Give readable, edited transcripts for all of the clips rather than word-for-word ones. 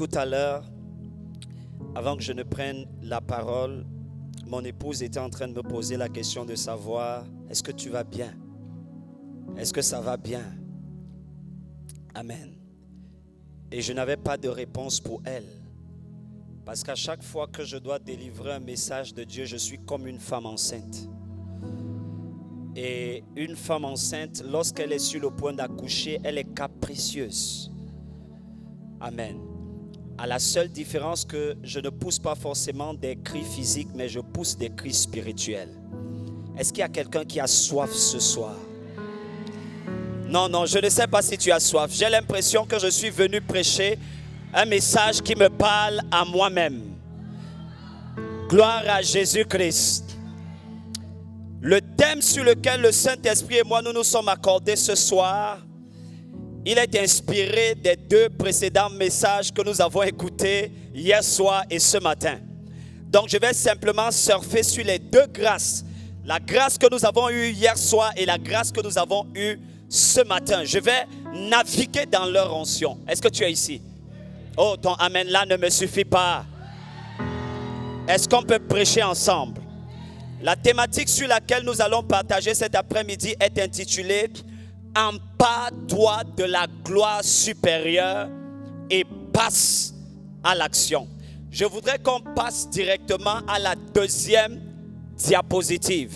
Tout à l'heure, avant que je ne prenne la parole, mon épouse était en train de me poser la question de savoir, est-ce que tu vas bien? Est-ce que ça va bien? Amen. Et je n'avais pas de réponse pour elle. Parce qu'à chaque fois que je dois délivrer un message de Dieu, je suis comme une femme enceinte. Et une femme enceinte, lorsqu'elle est sur le point d'accoucher, elle est capricieuse. Amen. À la seule différence que je ne pousse pas forcément des cris physiques, mais je pousse des cris spirituels. Est-ce qu'il y a quelqu'un qui a soif ce soir? Non, je ne sais pas si tu as soif. J'ai l'impression que je suis venu prêcher un message qui me parle à moi-même. Gloire à Jésus-Christ. Le thème sur lequel le Saint-Esprit et moi nous sommes accordés ce soir, il est inspiré des deux précédents messages que nous avons écoutés hier soir et ce matin. Donc je vais simplement surfer sur les deux grâces. La grâce que nous avons eue hier soir et la grâce que nous avons eue ce matin. Je vais naviguer dans leur onction. Est-ce que tu es ici? Oh, ton amen là ne me suffit pas. Est-ce qu'on peut prêcher ensemble? La thématique sur laquelle nous allons partager cet après-midi est intitulée « Empare-toi de la gloire supérieure et passe à l'action ». Je voudrais qu'on passe directement à la deuxième diapositive.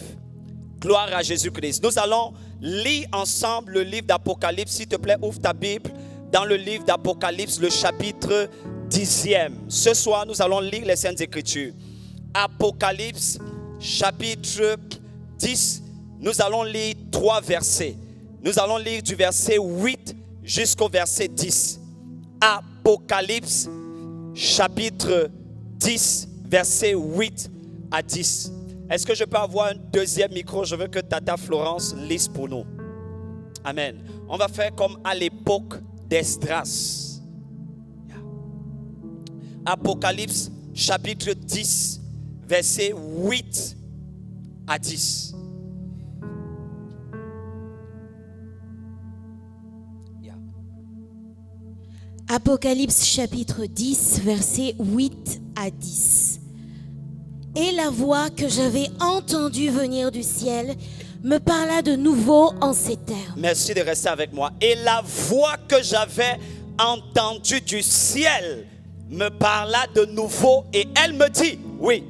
Gloire à Jésus-Christ. Nous allons lire ensemble le livre d'Apocalypse. S'il te plaît, ouvre ta Bible dans le livre d'Apocalypse, le chapitre 10e. Ce soir, nous allons lire les Saintes Écritures. Apocalypse, chapitre 10, nous allons lire 3 versets. Nous allons lire du verset 8 jusqu'au verset 10. Apocalypse, chapitre 10, verset 8 à 10. Est-ce que je peux avoir un deuxième micro? Je veux que Tata Florence lise pour nous. Amen. On va faire comme à l'époque d'Esdras. Apocalypse, chapitre 10, verset 8 à 10. Apocalypse chapitre 10, versets 8 à 10. Et la voix que j'avais entendue venir du ciel me parla de nouveau en ces termes. Merci de rester avec moi. Et la voix que j'avais entendue du ciel me parla de nouveau et elle me dit, oui.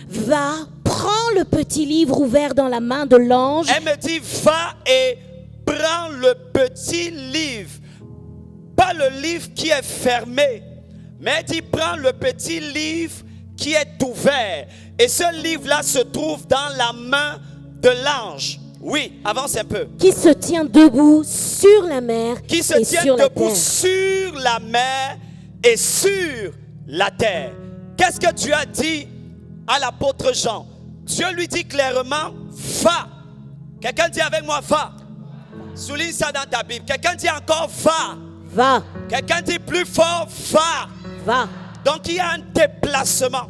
Va, prends le petit livre ouvert dans la main de l'ange. Elle me dit, va et prends le petit livre. Pas le livre qui est fermé, mais elle dit, prends le petit livre qui est ouvert. Et ce livre-là se trouve dans la main de l'ange. Oui, avance un peu. Qui se tient debout sur la mer Qui se et tient sur la debout terre. sur la mer et sur la terre. Qu'est-ce que Dieu a dit à l'apôtre Jean? Dieu lui dit clairement, va. Quelqu'un dit avec moi, va. Souligne ça dans ta Bible. Quelqu'un dit encore, va. Va, Quelqu'un dit plus fort, va. va. Donc il y a un déplacement.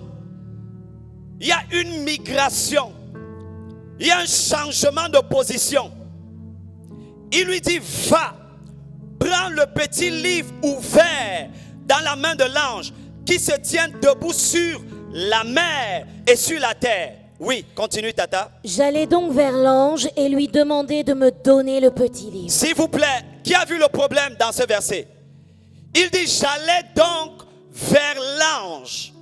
Il y a une migration. Il y a un changement de position. Il lui dit, va. Prends le petit livre ouvert dans la main de l'ange qui se tient debout sur la mer et sur la terre. Oui, continue Tata. J'allai donc vers l'ange et lui demandai de me donner le petit livre. S'il vous plaît, qui a vu le problème dans ce verset? Il dit, j'allais donc vers l'ange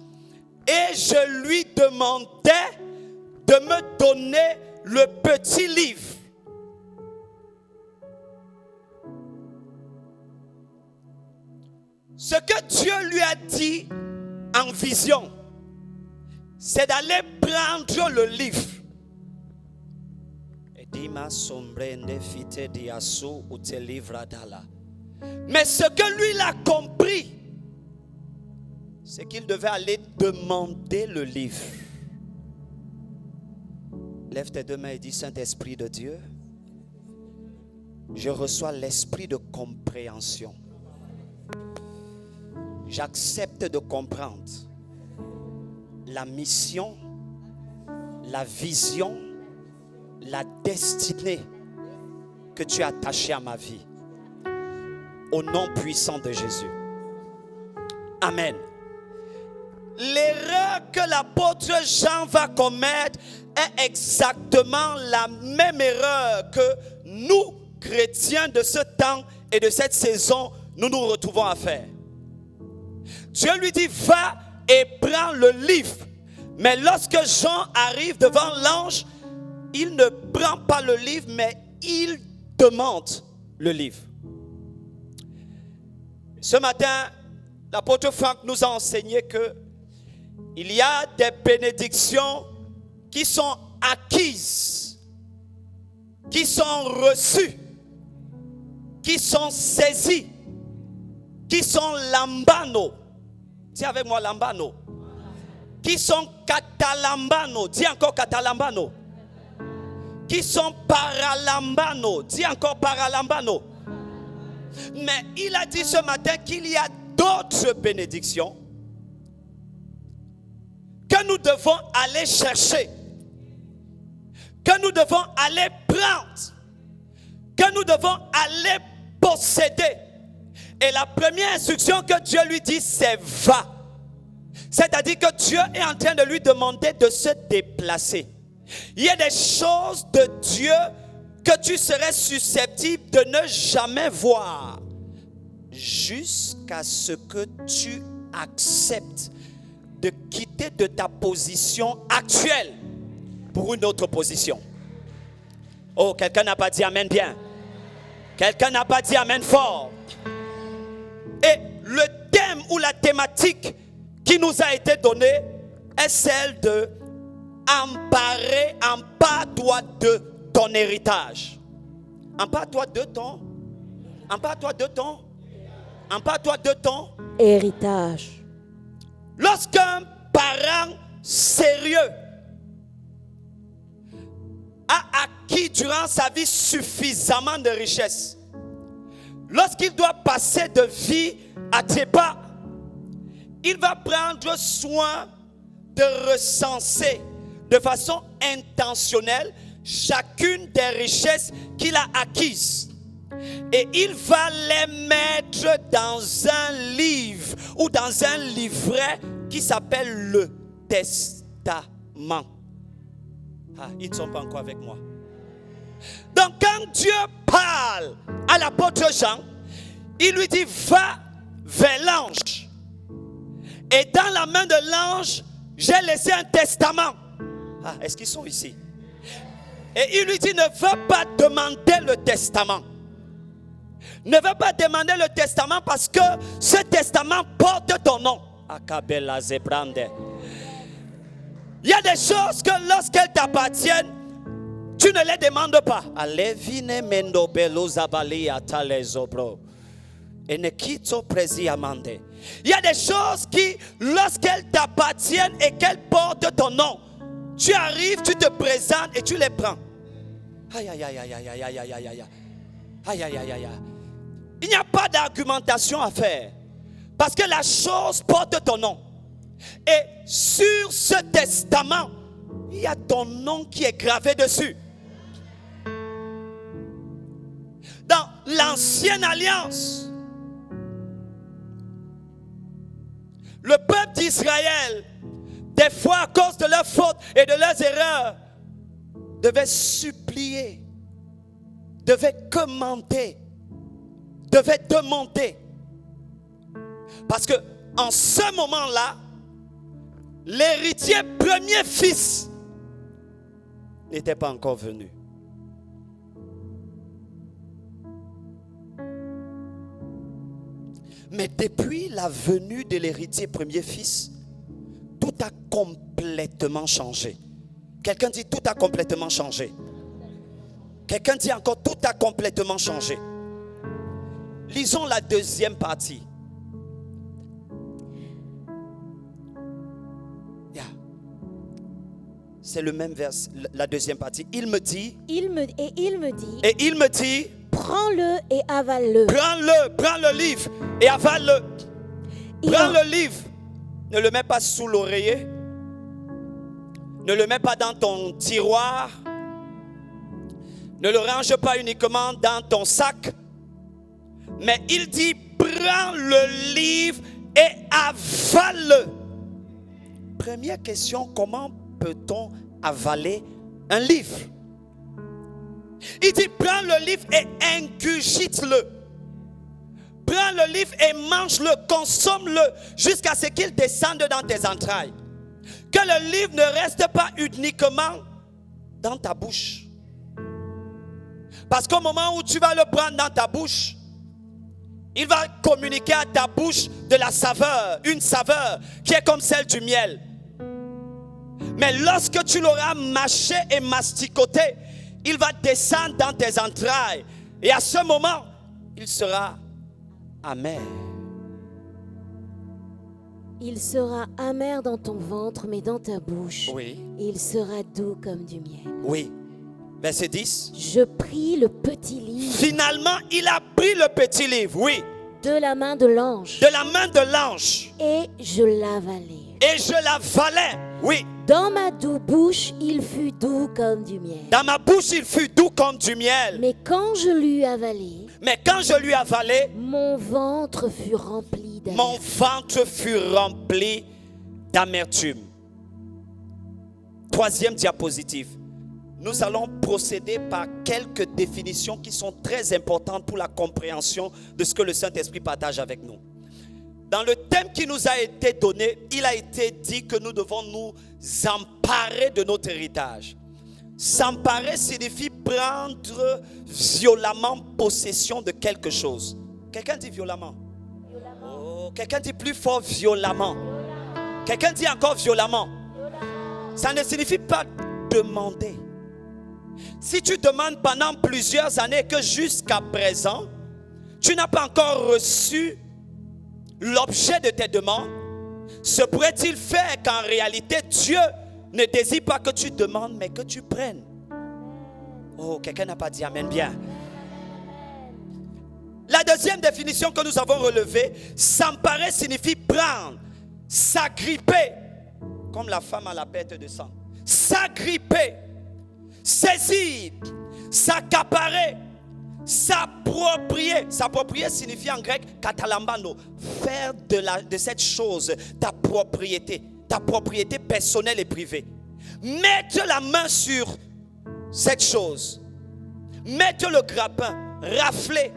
et je lui demandais de me donner le petit livre. Ce que Dieu lui a dit en vision, c'est d'aller prendre le livre. Mais ce que lui il a compris, c'est qu'il devait aller demander le livre. Lève tes deux mains et dis, Saint-Esprit de Dieu, je reçois l'esprit de compréhension. J'accepte de comprendre la mission, la vision, la destinée que tu as attachée à ma vie. Au nom puissant de Jésus. Amen. L'erreur que l'apôtre Jean va commettre est exactement la même erreur que nous, chrétiens de ce temps et de cette saison, nous nous retrouvons à faire. Dieu lui dit, va et prends le livre. Mais lorsque Jean arrive devant l'ange, il ne prend pas le livre, mais il demande le livre. Ce matin, l'apôtre Franck nous a enseigné que il y a des bénédictions qui sont acquises, qui sont reçues, qui sont saisies, qui sont lambano. Dis avec moi lambano. Qui sont catalambano. Dis encore catalambano. Qui sont paralambano. Dis encore paralambano. Mais il a dit ce matin qu'il y a d'autres bénédictions que nous devons aller chercher, que nous devons aller prendre, que nous devons aller posséder. Et la première instruction que Dieu lui dit, c'est va. C'est-à-dire que Dieu est en train de lui demander de se déplacer. Il y a des choses de Dieu que tu serais susceptible de ne jamais voir jusqu'à ce que tu acceptes de quitter de ta position actuelle pour une autre position. Oh, quelqu'un n'a pas dit amen bien. Quelqu'un n'a pas dit amen fort. Et le thème ou la thématique qui nous a été donnée est celle de empare-toi de ton héritage. Empare-toi de ton. Empare-toi de ton. Empare-toi de ton héritage. Lorsqu'un parent sérieux a acquis durant sa vie suffisamment de richesses, lorsqu'il doit passer de vie à trépas, il va prendre soin de recenser de façon intentionnelle chacune des richesses qu'il a acquises. Et il va les mettre dans un livre ou dans un livret qui s'appelle le testament. Ah, ils ne sont pas encore avec moi. Donc quand Dieu parle à l'apôtre Jean, il lui dit va vers l'ange. Et dans la main de l'ange, j'ai laissé un testament. Ah, est-ce qu'ils sont ici? Et il lui dit ne va pas demander le testament. Ne va pas demander le testament parce que ce testament porte ton nom. Il y a des choses que lorsqu'elles t'appartiennent, tu ne les demandes pas. Il y a des choses qui, lorsqu'elles t'appartiennent et qu'elles portent ton nom, tu arrives, tu te présentes et tu les prends. Aïe, aïe, aïe, aïe, aïe, aïe, aïe, aïe, aïe. Aïe, aïe, aïe, aïe. Il n'y a pas d'argumentation à faire. Parce que la chose porte ton nom. Et sur ce testament, il y a ton nom qui est gravé dessus. Dans l'ancienne alliance, le peuple d'Israël, des fois à cause de leurs fautes et de leurs erreurs, devait supplier, devait commander, devait demander. Parce que en ce moment-là, l'héritier premier fils n'était pas encore venu. Mais depuis la venue de l'héritier premier fils, tout a complètement changé. Quelqu'un dit tout a complètement changé. Quelqu'un dit encore tout a complètement changé. Lisons la deuxième partie. Yeah. C'est le même vers, la deuxième partie. Il me dit. Il me dit. Prends-le et avale-le. Prends le livre et avale-le. Prends le livre. Ne le mets pas sous l'oreiller. Ne le mets pas dans ton tiroir. Ne le range pas uniquement dans ton sac. Mais il dit, prends le livre et avale-le. Première question, comment peut-on avaler un livre? Il dit, prends le livre et ingurgite-le. Prends le livre et mange-le, consomme-le jusqu'à ce qu'il descende dans tes entrailles. Que le livre ne reste pas uniquement dans ta bouche. Parce qu'au moment où tu vas le prendre dans ta bouche, il va communiquer à ta bouche de la saveur, une saveur qui est comme celle du miel. Mais lorsque tu l'auras mâché et masticoté, il va descendre dans tes entrailles. Et à ce moment, il sera amer. Il sera amer dans ton ventre, mais dans ta bouche, Oui. il sera doux comme du miel. Oui. Verset 10. Je pris le petit livre Finalement, il a pris le petit livre, oui, de la main de l'ange de la main de l'ange. et je l'avalai. Et je l'avalais, oui. Dans ma douce bouche, il fut doux comme du miel. Dans ma bouche, il fut doux comme du miel. Mais quand je l'eus avalé, Mais quand je lui avalai, mon ventre fut rempli d'amertume. mon ventre fut rempli d'amertume. Troisième diapositive. Nous allons procéder par quelques définitions qui sont très importantes pour la compréhension de ce que le Saint-Esprit partage avec nous. Dans le thème qui nous a été donné, il a été dit que nous devons nous emparer de notre héritage. S'emparer signifie prendre violemment possession de quelque chose. Quelqu'un dit violemment? Oh, quelqu'un dit plus fort violemment. Quelqu'un dit encore violemment. Ça ne signifie pas demander. Si tu demandes pendant plusieurs années que jusqu'à présent, tu n'as pas encore reçu l'objet de tes demandes, se pourrait-il faire qu'en réalité, Dieu ne désire pas que tu demandes, mais que tu prennes? Oh, quelqu'un n'a pas dit amen bien. La deuxième définition que nous avons relevée, s'emparer signifie prendre, s'agripper, comme la femme à la perte de sang. S'agripper, saisir, s'accaparer, s'approprier. S'approprier signifie en grec katalambano, faire de cette chose ta propriété personnelle et privée. Mettre la main sur cette chose, mettre le grappin, rafler,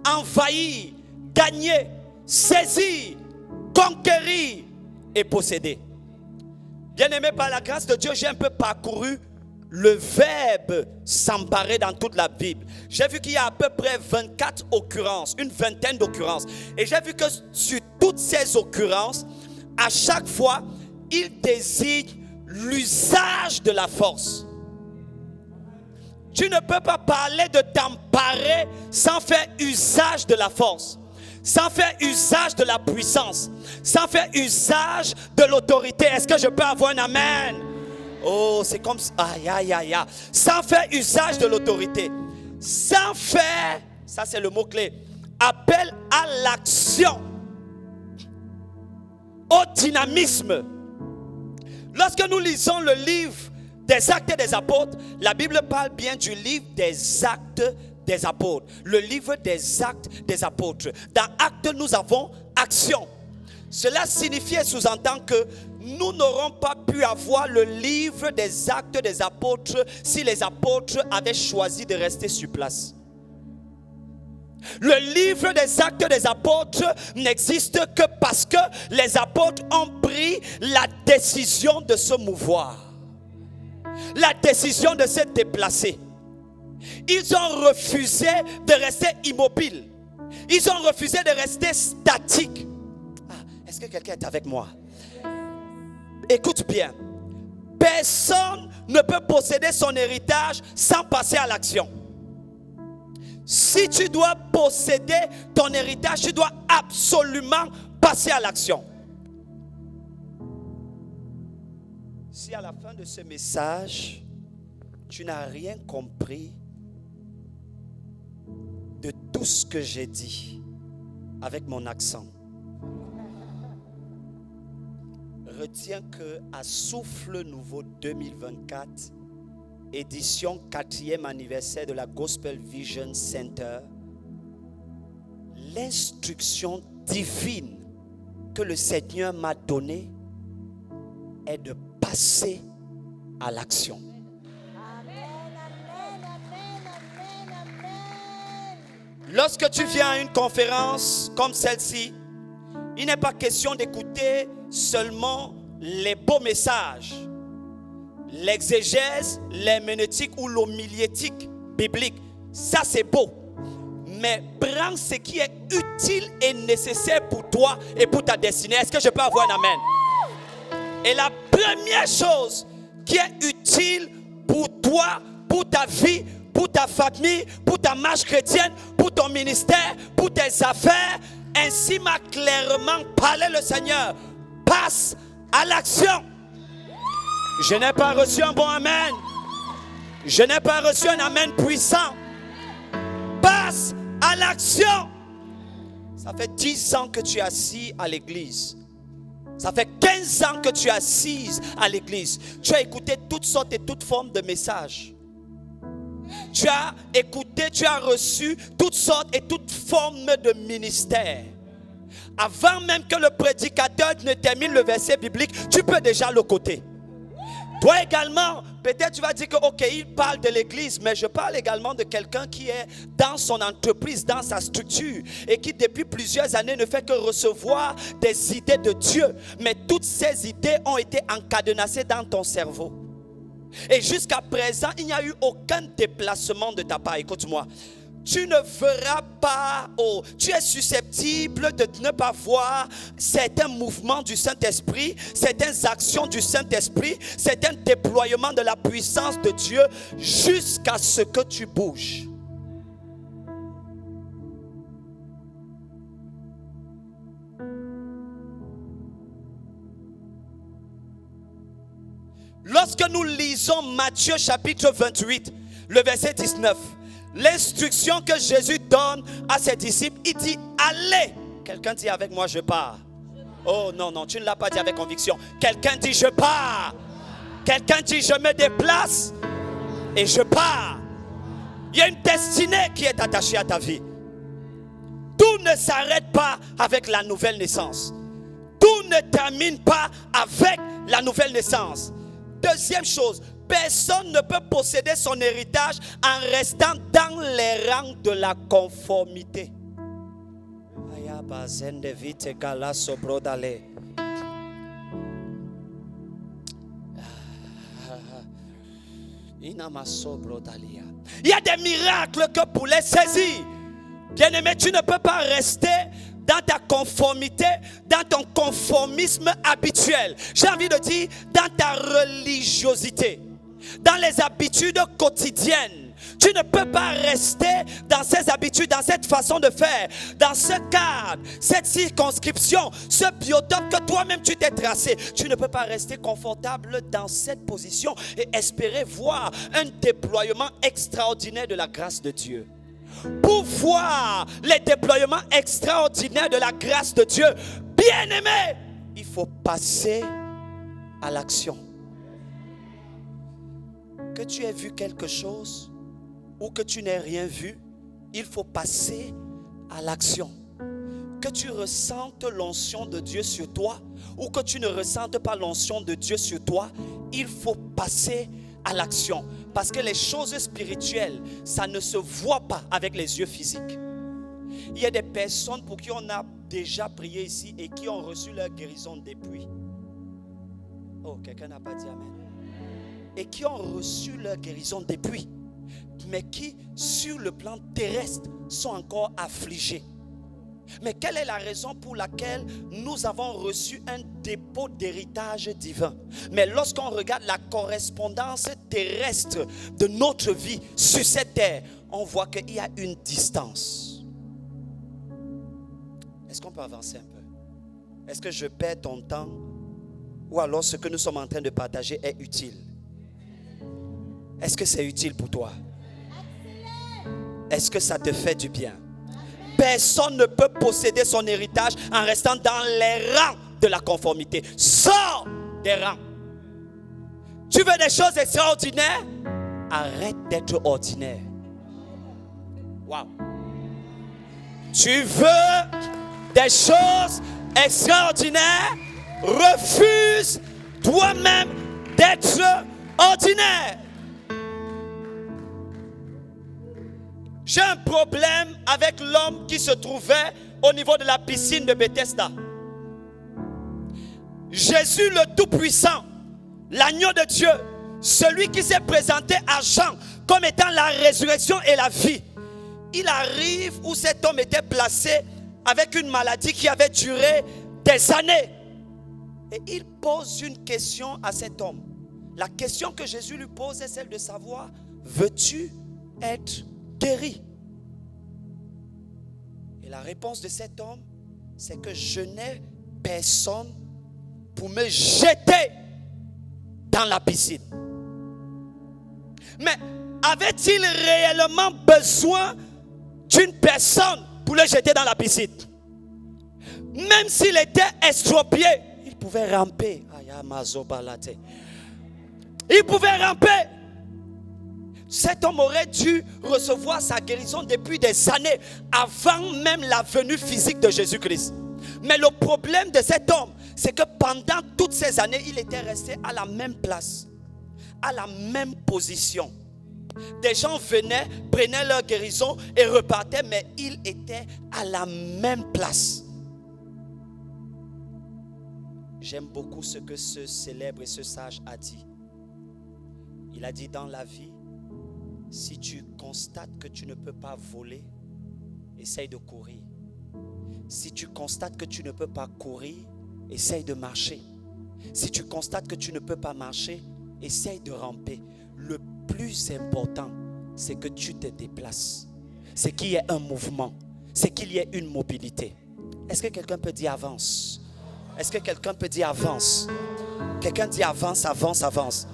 envahir, gagner, saisir, conquérir et posséder. Bien-aimé, par la grâce de Dieu, j'ai un peu parcouru le verbe s'emparer dans toute la Bible. J'ai vu qu'il y a à peu près 24 occurrences, une vingtaine d'occurrences. Et j'ai vu que sur toutes ces occurrences, à chaque fois, il désigne l'usage de la force. Tu ne peux pas parler de t'emparer sans faire usage de la force, sans faire usage de la puissance, sans faire usage de l'autorité. Est-ce que je peux avoir un amen? Oh, c'est comme ça. Aïe, aïe, aïe, aïe. Sans faire usage de l'autorité. Sans faire, ça c'est le mot-clé, appel à l'action, au dynamisme. Lorsque nous lisons le livre des Actes et des Apôtres, la Bible parle bien du livre des Actes des Apôtres. Le livre des Actes des Apôtres. Dans Actes, nous avons action. Cela signifie et sous-entend que nous n'aurons pas pu avoir le livre des Actes des Apôtres si les apôtres avaient choisi de rester sur place. Le livre des Actes des Apôtres n'existe que parce que les apôtres ont pris la décision de se mouvoir, la décision de se déplacer. Ils ont refusé de rester immobiles. Ils ont refusé de rester statiques. Est-ce que quelqu'un est avec moi? Écoute bien. Personne ne peut posséder son héritage sans passer à l'action. Si tu dois posséder ton héritage, tu dois absolument passer à l'action. Si à la fin de ce message, tu n'as rien compris de tout ce que j'ai dit avec mon accent, retiens que à Souffle Nouveau 2024, édition 4e anniversaire de la Gospel Vision Center, l'instruction divine que le Seigneur m'a donné est de passer à l'action. Lorsque tu viens à une conférence comme celle-ci, il n'est pas question d'écouter seulement les beaux messages, l'exégèse, l'herméneutique ou l'homilétique biblique. Ça, c'est beau. Mais prends ce qui est utile et nécessaire pour toi et pour ta destinée. Est-ce que je peux avoir un amen? Et la première chose qui est utile pour toi, pour ta vie, pour ta famille, pour ta marche chrétienne, pour ton ministère, pour tes affaires, ainsi m'a clairement parlé le Seigneur. Passe à l'action. Je n'ai pas reçu un bon amen. Je n'ai pas reçu un amen puissant. Passe à l'action. Ça fait 10 ans que tu es assis à l'église. Ça fait 15 ans que tu es assise à l'église. Tu as écouté toutes sortes et toutes formes de messages. Tu as écouté, tu as reçu toutes sortes et toutes formes de ministères. Avant même que le prédicateur ne termine le verset biblique, tu peux déjà le coter. Toi également, peut-être tu vas dire que ok, il parle de l'église, mais je parle également de quelqu'un qui est dans son entreprise, dans sa structure, et qui depuis plusieurs années ne fait que recevoir des idées de Dieu. Mais toutes ces idées ont été encadenassées dans ton cerveau. Et jusqu'à présent, il n'y a eu aucun déplacement de ta part. Écoute-moi. Tu ne verras pas, tu es susceptible de ne pas voir certains mouvements du Saint-Esprit, certaines actions du Saint-Esprit, certains déploiements de la puissance de Dieu jusqu'à ce que tu bouges. Lorsque nous lisons Matthieu chapitre 28, le verset 19, l'instruction que Jésus donne à ses disciples, il dit allez. Quelqu'un dit avec moi je pars. Oh non, non, tu ne l'as pas dit avec conviction. Quelqu'un dit je pars. Quelqu'un dit je me déplace et je pars. Il y a une destinée qui est attachée à ta vie. Tout ne s'arrête pas avec la nouvelle naissance. Tout ne termine pas avec la nouvelle naissance. Deuxième chose, personne ne peut posséder son héritage en restant dans les rangs de la conformité. Il y a des miracles que pour les saisir. Bien-aimé, tu ne peux pas rester dans ta conformité, dans ton conformisme habituel. J'ai envie de dire, dans ta religiosité, dans les habitudes quotidiennes. Tu ne peux pas rester dans ces habitudes, dans cette façon de faire, dans ce cadre, cette circonscription, ce biotope que toi-même tu t'es tracé. Tu ne peux pas rester confortable dans cette position et espérer voir un déploiement extraordinaire de la grâce de Dieu. Pour voir les déploiements extraordinaires de la grâce de Dieu, bien-aimé, il faut passer à l'action. Que tu aies vu quelque chose ou que tu n'aies rien vu, il faut passer à l'action. Que tu ressentes l'onction de Dieu sur toi ou que tu ne ressentes pas l'onction de Dieu sur toi, il faut passer à l'action. Parce que les choses spirituelles, ça ne se voit pas avec les yeux physiques. Il y a des personnes pour qui on a déjà prié ici et qui ont reçu leur guérison depuis. Oh, quelqu'un n'a pas dit amen. Et qui ont reçu leur guérison depuis, mais qui, sur le plan terrestre, sont encore affligés. Mais quelle est la raison pour laquelle nous avons reçu un dépôt d'héritage divin? Mais lorsqu'on regarde la correspondance terrestre de notre vie sur cette terre, on voit qu'il y a une distance. Est-ce qu'on peut avancer un peu? Est-ce que je perds ton temps? Ou alors ce que nous sommes en train de partager est utile? Est-ce que c'est utile pour toi? Est-ce que ça te fait du bien? Personne ne peut posséder son héritage en restant dans les rangs de la conformité. Sors des rangs. Tu veux des choses extraordinaires? Arrête d'être ordinaire. Wow. Tu veux des choses extraordinaire, refuse toi-même d'être ordinaire. J'ai un problème avec l'homme qui se trouvait au niveau de la piscine de Bethesda. Jésus le Tout-Puissant, l'agneau de Dieu, celui qui s'est présenté à Jean comme étant la résurrection et la vie. Il arrive où cet homme était placé avec une maladie qui avait duré des années. Et il pose une question à cet homme. La question que Jésus lui pose est celle de savoir: veux-tu être guéri? Et la réponse de cet homme, c'est que je n'ai personne pour me jeter dans la piscine. Mais avait-il réellement besoin d'une personne pour le jeter dans la piscine? Même s'il était estropié, il pouvait ramper. Il pouvait ramper. Cet homme aurait dû recevoir sa guérison depuis des années, avant même la venue physique de Jésus-Christ. Mais le problème de cet homme, c'est que pendant toutes ces années, il était resté à la même place, à la même position. Des gens venaient, prenaient leur guérison et repartaient, mais il était à la même place. J'aime beaucoup ce que ce célèbre et ce sage a dit. Il a dit: dans la vie, si tu constates que tu ne peux pas voler, essaye de courir. Si tu constates que tu ne peux pas courir, essaye de marcher. Si tu constates que tu ne peux pas marcher, essaye de ramper. Le plus important, c'est que tu te déplaces. C'est qu'il y ait un mouvement. C'est qu'il y ait une mobilité. Est-ce que quelqu'un peut dire avance? Est-ce que quelqu'un peut dire avance? Quelqu'un dit avance, avance, avance.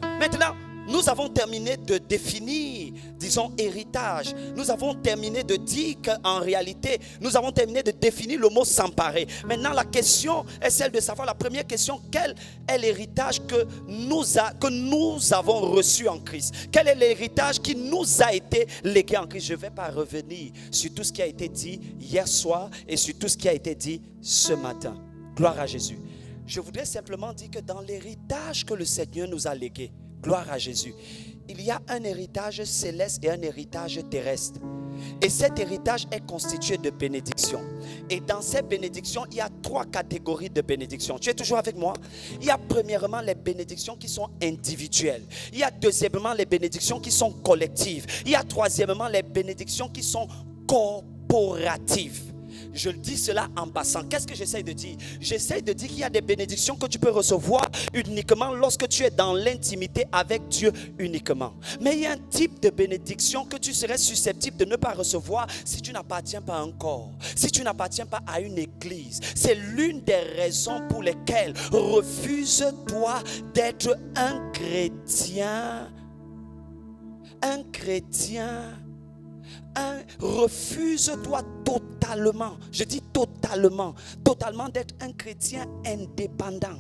Maintenant, nous avons terminé de définir, disons, héritage. Nous avons terminé de dire qu'en réalité, nous avons terminé de définir le mot s'emparer. Maintenant, la question est celle de savoir, la première question, quel est l'héritage que nous avons reçu en Christ? Quel est l'héritage qui nous a été légué en Christ? Je ne vais pas revenir sur tout ce qui a été dit hier soir et sur tout ce qui a été dit ce matin. Gloire à Jésus. Je voudrais simplement dire que dans l'héritage que le Seigneur nous a légué, gloire à Jésus, il y a un héritage céleste et un héritage terrestre. Et cet héritage est constitué de bénédictions. Et dans ces bénédictions, il y a 3 catégories de bénédictions. Tu es toujours avec moi? Il y a premièrement les bénédictions qui sont individuelles. Il y a deuxièmement les bénédictions qui sont collectives. Il y a troisièmement les bénédictions qui sont corporatives. Je le dis cela en passant. Qu'est-ce que j'essaie de dire? J'essaie de dire qu'il y a des bénédictions que tu peux recevoir uniquement lorsque tu es dans l'intimité avec Dieu uniquement. Mais il y a un type de bénédiction que tu serais susceptible de ne pas recevoir si tu n'appartiens pas à un corps, si tu n'appartiens pas à une église. C'est l'une des raisons pour lesquelles refuse-toi d'être un chrétien. Un chrétien. Refuse-toi totalement, je dis totalement d'être un chrétien indépendant.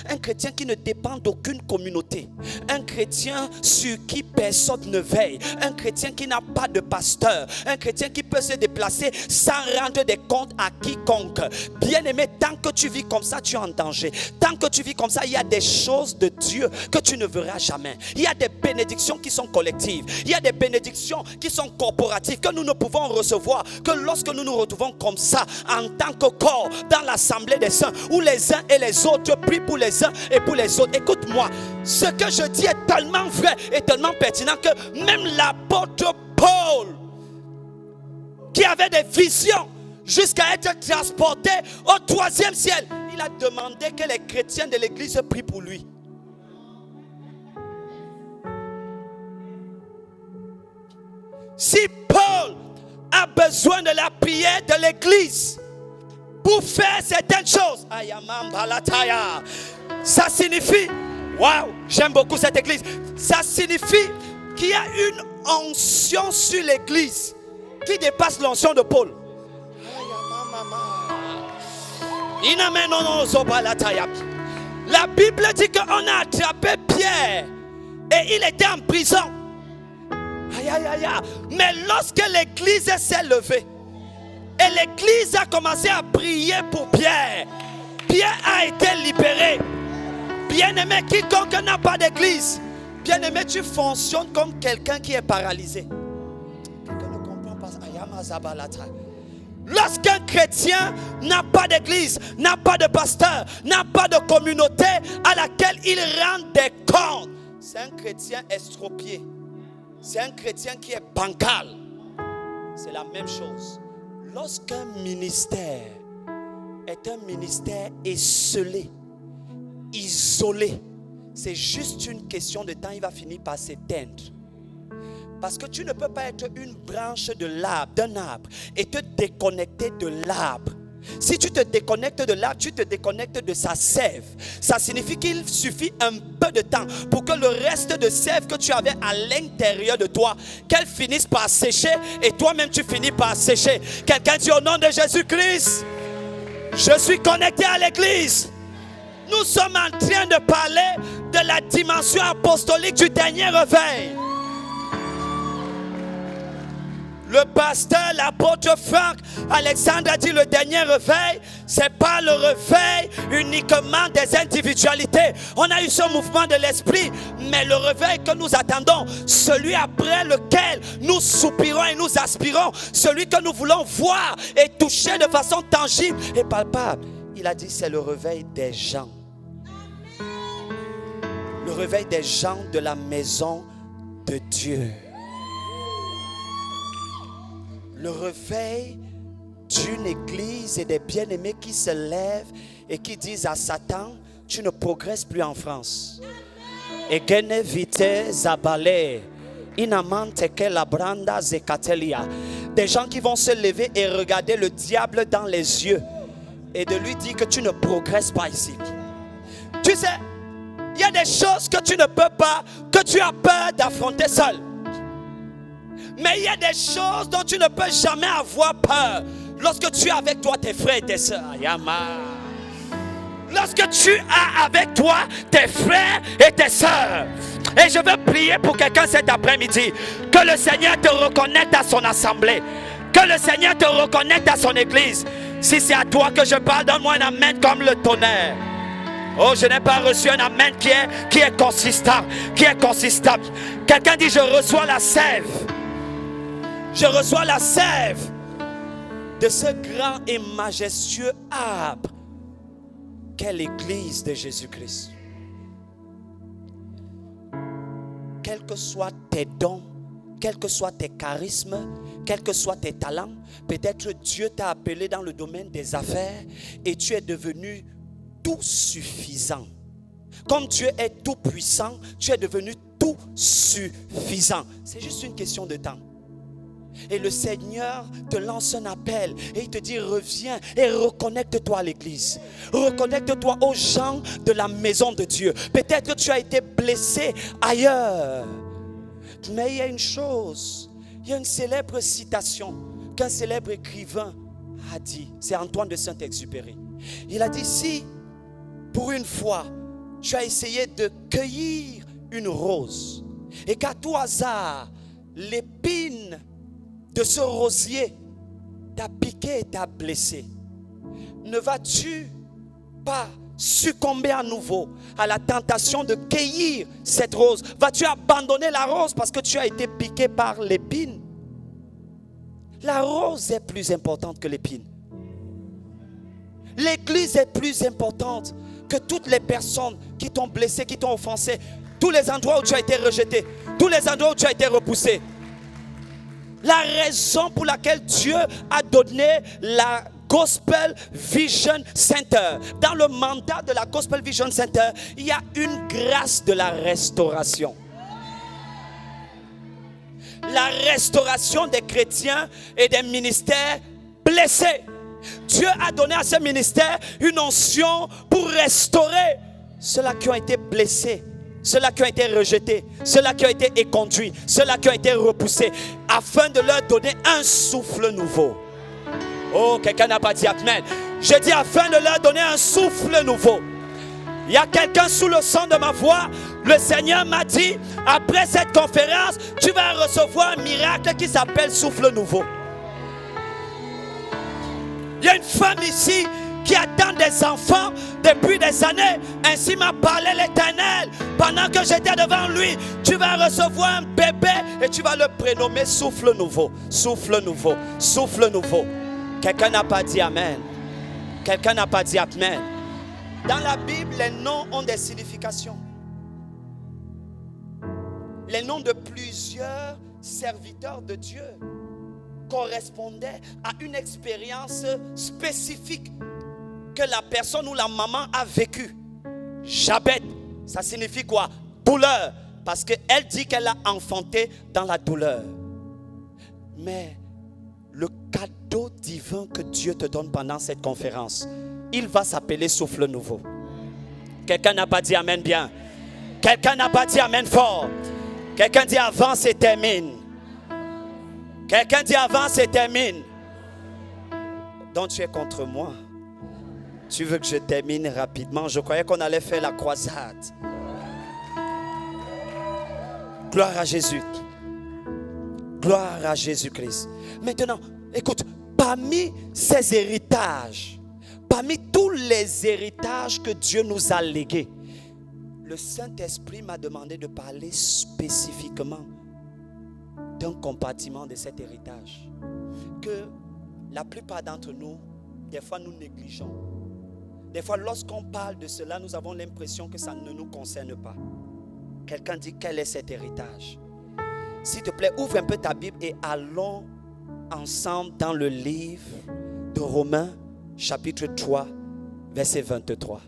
Un chrétien qui ne dépend d'aucune communauté. Un chrétien sur qui personne ne veille. Un chrétien qui n'a pas de pasteur. Un chrétien qui peut se déplacer sans rendre des comptes à quiconque. Bien-aimé, tant que tu vis comme ça, tu es en danger. Tant que tu vis comme ça, il y a des choses de Dieu que tu ne verras jamais. Il y a des bénédictions qui sont collectives. Il y a des bénédictions qui sont corporatives, que nous ne pouvons recevoir que lorsque nous nous retrouvons comme ça, en tant que corps, dans l'assemblée des saints, où les uns et les autres prient pour les uns et pour les autres. Écoute-moi, ce que je dis est tellement vrai et tellement pertinent que même l'apôtre Paul, qui avait des visions jusqu'à être transporté au 3e ciel, il a demandé que les chrétiens de l'église prient pour lui. Si Paul a besoin de la prière de l'église pour faire certaines choses, ça signifie, waouh, j'aime beaucoup cette église, ça signifie qu'il y a une onction sur l'église qui dépasse l'onction de Paul. La Bible dit qu'on a attrapé Pierre et il était en prison. Mais lorsque l'église s'est levée et l'église a commencé à prier pour Pierre, Pierre a été libéré. Bien-aimé, quiconque n'a pas d'église, bien-aimé, tu fonctionnes comme quelqu'un qui est paralysé. Quelqu'un ne comprend pas. Lorsqu'un chrétien n'a pas d'église, n'a pas de pasteur, n'a pas de communauté à laquelle il rend des comptes, c'est un chrétien estropié. C'est un chrétien qui est bancal. C'est la même chose. Lorsqu'un ministère est un ministère esselé, isolé, c'est juste une question de temps, il va finir par s'éteindre. Parce que tu ne peux pas être une branche de l'arbre, d'un arbre, et te déconnecter de l'arbre. Si tu te déconnectes de l'arbre, tu te déconnectes de sa sève. Ça signifie qu'il suffit un peu de temps pour que le reste de sève que tu avais à l'intérieur de toi, qu'elle finisse par sécher et toi-même tu finis par sécher. Quelqu'un dit au nom de Jésus-Christ, je suis connecté à l'église. Nous sommes en train de parler de la dimension apostolique du dernier réveil. Le pasteur, l'apôtre Franck Alexandre a dit le dernier réveil, c'est pas le réveil uniquement des individualités. On a eu ce mouvement de l'esprit, mais le réveil que nous attendons, celui après lequel nous soupirons et nous aspirons, celui que nous voulons voir et toucher de façon tangible et palpable. Il a dit c'est le réveil des gens. Le réveil des gens de la maison de Dieu. Le réveil d'une église et des bien-aimés qui se lèvent et qui disent à Satan, tu ne progresses plus en France. Et gene vite zabale, inamante que la branda zekatelia. Des gens qui vont se lever et regarder le diable dans les yeux et de lui dire que tu ne progresses pas ici. Tu sais, il y a des choses que tu ne peux pas, que tu as peur d'affronter seul. Mais il y a des choses dont tu ne peux jamais avoir peur lorsque tu es avec toi tes frères et tes sœurs. Lorsque tu as avec toi tes frères et tes sœurs. Et je veux prier pour quelqu'un cet après-midi. Que le Seigneur te reconnecte à son assemblée. Que le Seigneur te reconnecte à son église. Si c'est à toi que je parle, donne-moi un amen comme le tonnerre. Oh, je n'ai pas reçu un amen qui est consistant. Qui est consistant. Quelqu'un dit, je reçois la sève. Je reçois la sève de ce grand et majestueux arbre qu'est l'église de Jésus-Christ. Quels que soient tes dons, quels que soient tes charismes, quels que soient tes talents, peut-être Dieu t'a appelé dans le domaine des affaires et tu es devenu tout suffisant. Comme Dieu est tout puissant, tu es devenu tout suffisant. C'est juste une question de temps. Et le Seigneur te lance un appel et il te dit reviens et reconnecte-toi à l'église. Reconnecte-toi aux gens de la maison de Dieu. Peut-être que tu as été blessé ailleurs. Mais il y a une chose, il y a une célèbre citation qu'un célèbre écrivain a dit. C'est Antoine de Saint-Exupéry. Il a dit si pour une fois tu as essayé de cueillir une rose et qu'à tout hasard l'épine de ce rosier t'a piqué et t'a blessé, ne vas-tu pas succomber à nouveau à la tentation de cueillir cette rose? Vas-tu abandonner la rose parce que tu as été piqué par l'épine? La rose est plus importante que l'épine. L'église est plus importante que toutes les personnes qui t'ont blessé, qui t'ont offensé, tous les endroits où tu as été rejeté, tous les endroits où tu as été repoussé. La raison pour laquelle Dieu a donné la Gospel Vision Center. Dans le mandat de la Gospel Vision Center, il y a une grâce de la restauration. La restauration des chrétiens et des ministères blessés. Dieu a donné à ce ministère une onction pour restaurer ceux-là qui ont été blessés, ceux-là qui ont été rejetés, ceux-là qui ont été éconduits, ceux-là qui ont été repoussés, afin de leur donner un souffle nouveau. Oh, quelqu'un n'a pas dit amen. Je dis afin de leur donner un souffle nouveau. Il y a quelqu'un sous le son de ma voix. Le Seigneur m'a dit, après cette conférence, tu vas recevoir un miracle qui s'appelle souffle nouveau. Il y a une femme ici qui attend des enfants depuis des années. Ainsi m'a parlé l'Éternel. Pendant que j'étais devant lui, tu vas recevoir un bébé et tu vas le prénommer souffle nouveau. Souffle nouveau. Souffle nouveau. Quelqu'un n'a pas dit amen. Quelqu'un n'a pas dit amen. Dans la Bible, les noms ont des significations. Les noms de plusieurs serviteurs de Dieu correspondaient à une expérience spécifique que la personne ou la maman a vécue. Jabet, ça signifie quoi? Douleur, parce qu'elle dit qu'elle a enfanté dans la douleur. Mais le cadeau divin que Dieu te donne pendant cette conférence, il va s'appeler souffle nouveau. Quelqu'un n'a pas dit amen bien. Quelqu'un n'a pas dit amen fort. Quelqu'un dit avance et termine. Quelqu'un dit avance et termine. Donc tu es contre moi. Tu veux que je termine rapidement? Je croyais qu'on allait faire la croisade. Gloire à Jésus. Gloire à Jésus-Christ. Maintenant, écoute, parmi ces héritages, parmi tous les héritages que Dieu nous a légués, le Saint-Esprit m'a demandé de parler spécifiquement d'un compartiment de cet héritage que la plupart d'entre nous, des fois nous négligeons. Des fois lorsqu'on parle de cela, nous avons l'impression que ça ne nous concerne pas. Quelqu'un dit quel est cet héritage? S'il te plaît, ouvre un peu ta Bible et allons ensemble dans le livre de Romains chapitre 3 verset 23.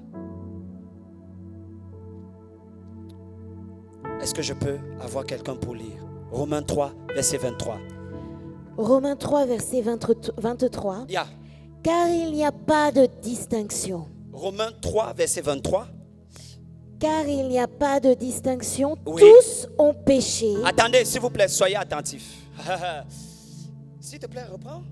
Est-ce que je peux avoir quelqu'un pour lire? Romains 3 verset 23. Romains 3 verset 23. Yeah. Car il n'y a pas de distinction. Romains 3 verset 23. Car il n'y a pas de distinction. Oui. Tous ont péché. Attendez, s'il vous plaît, soyez attentifs. S'il te plaît, reprends.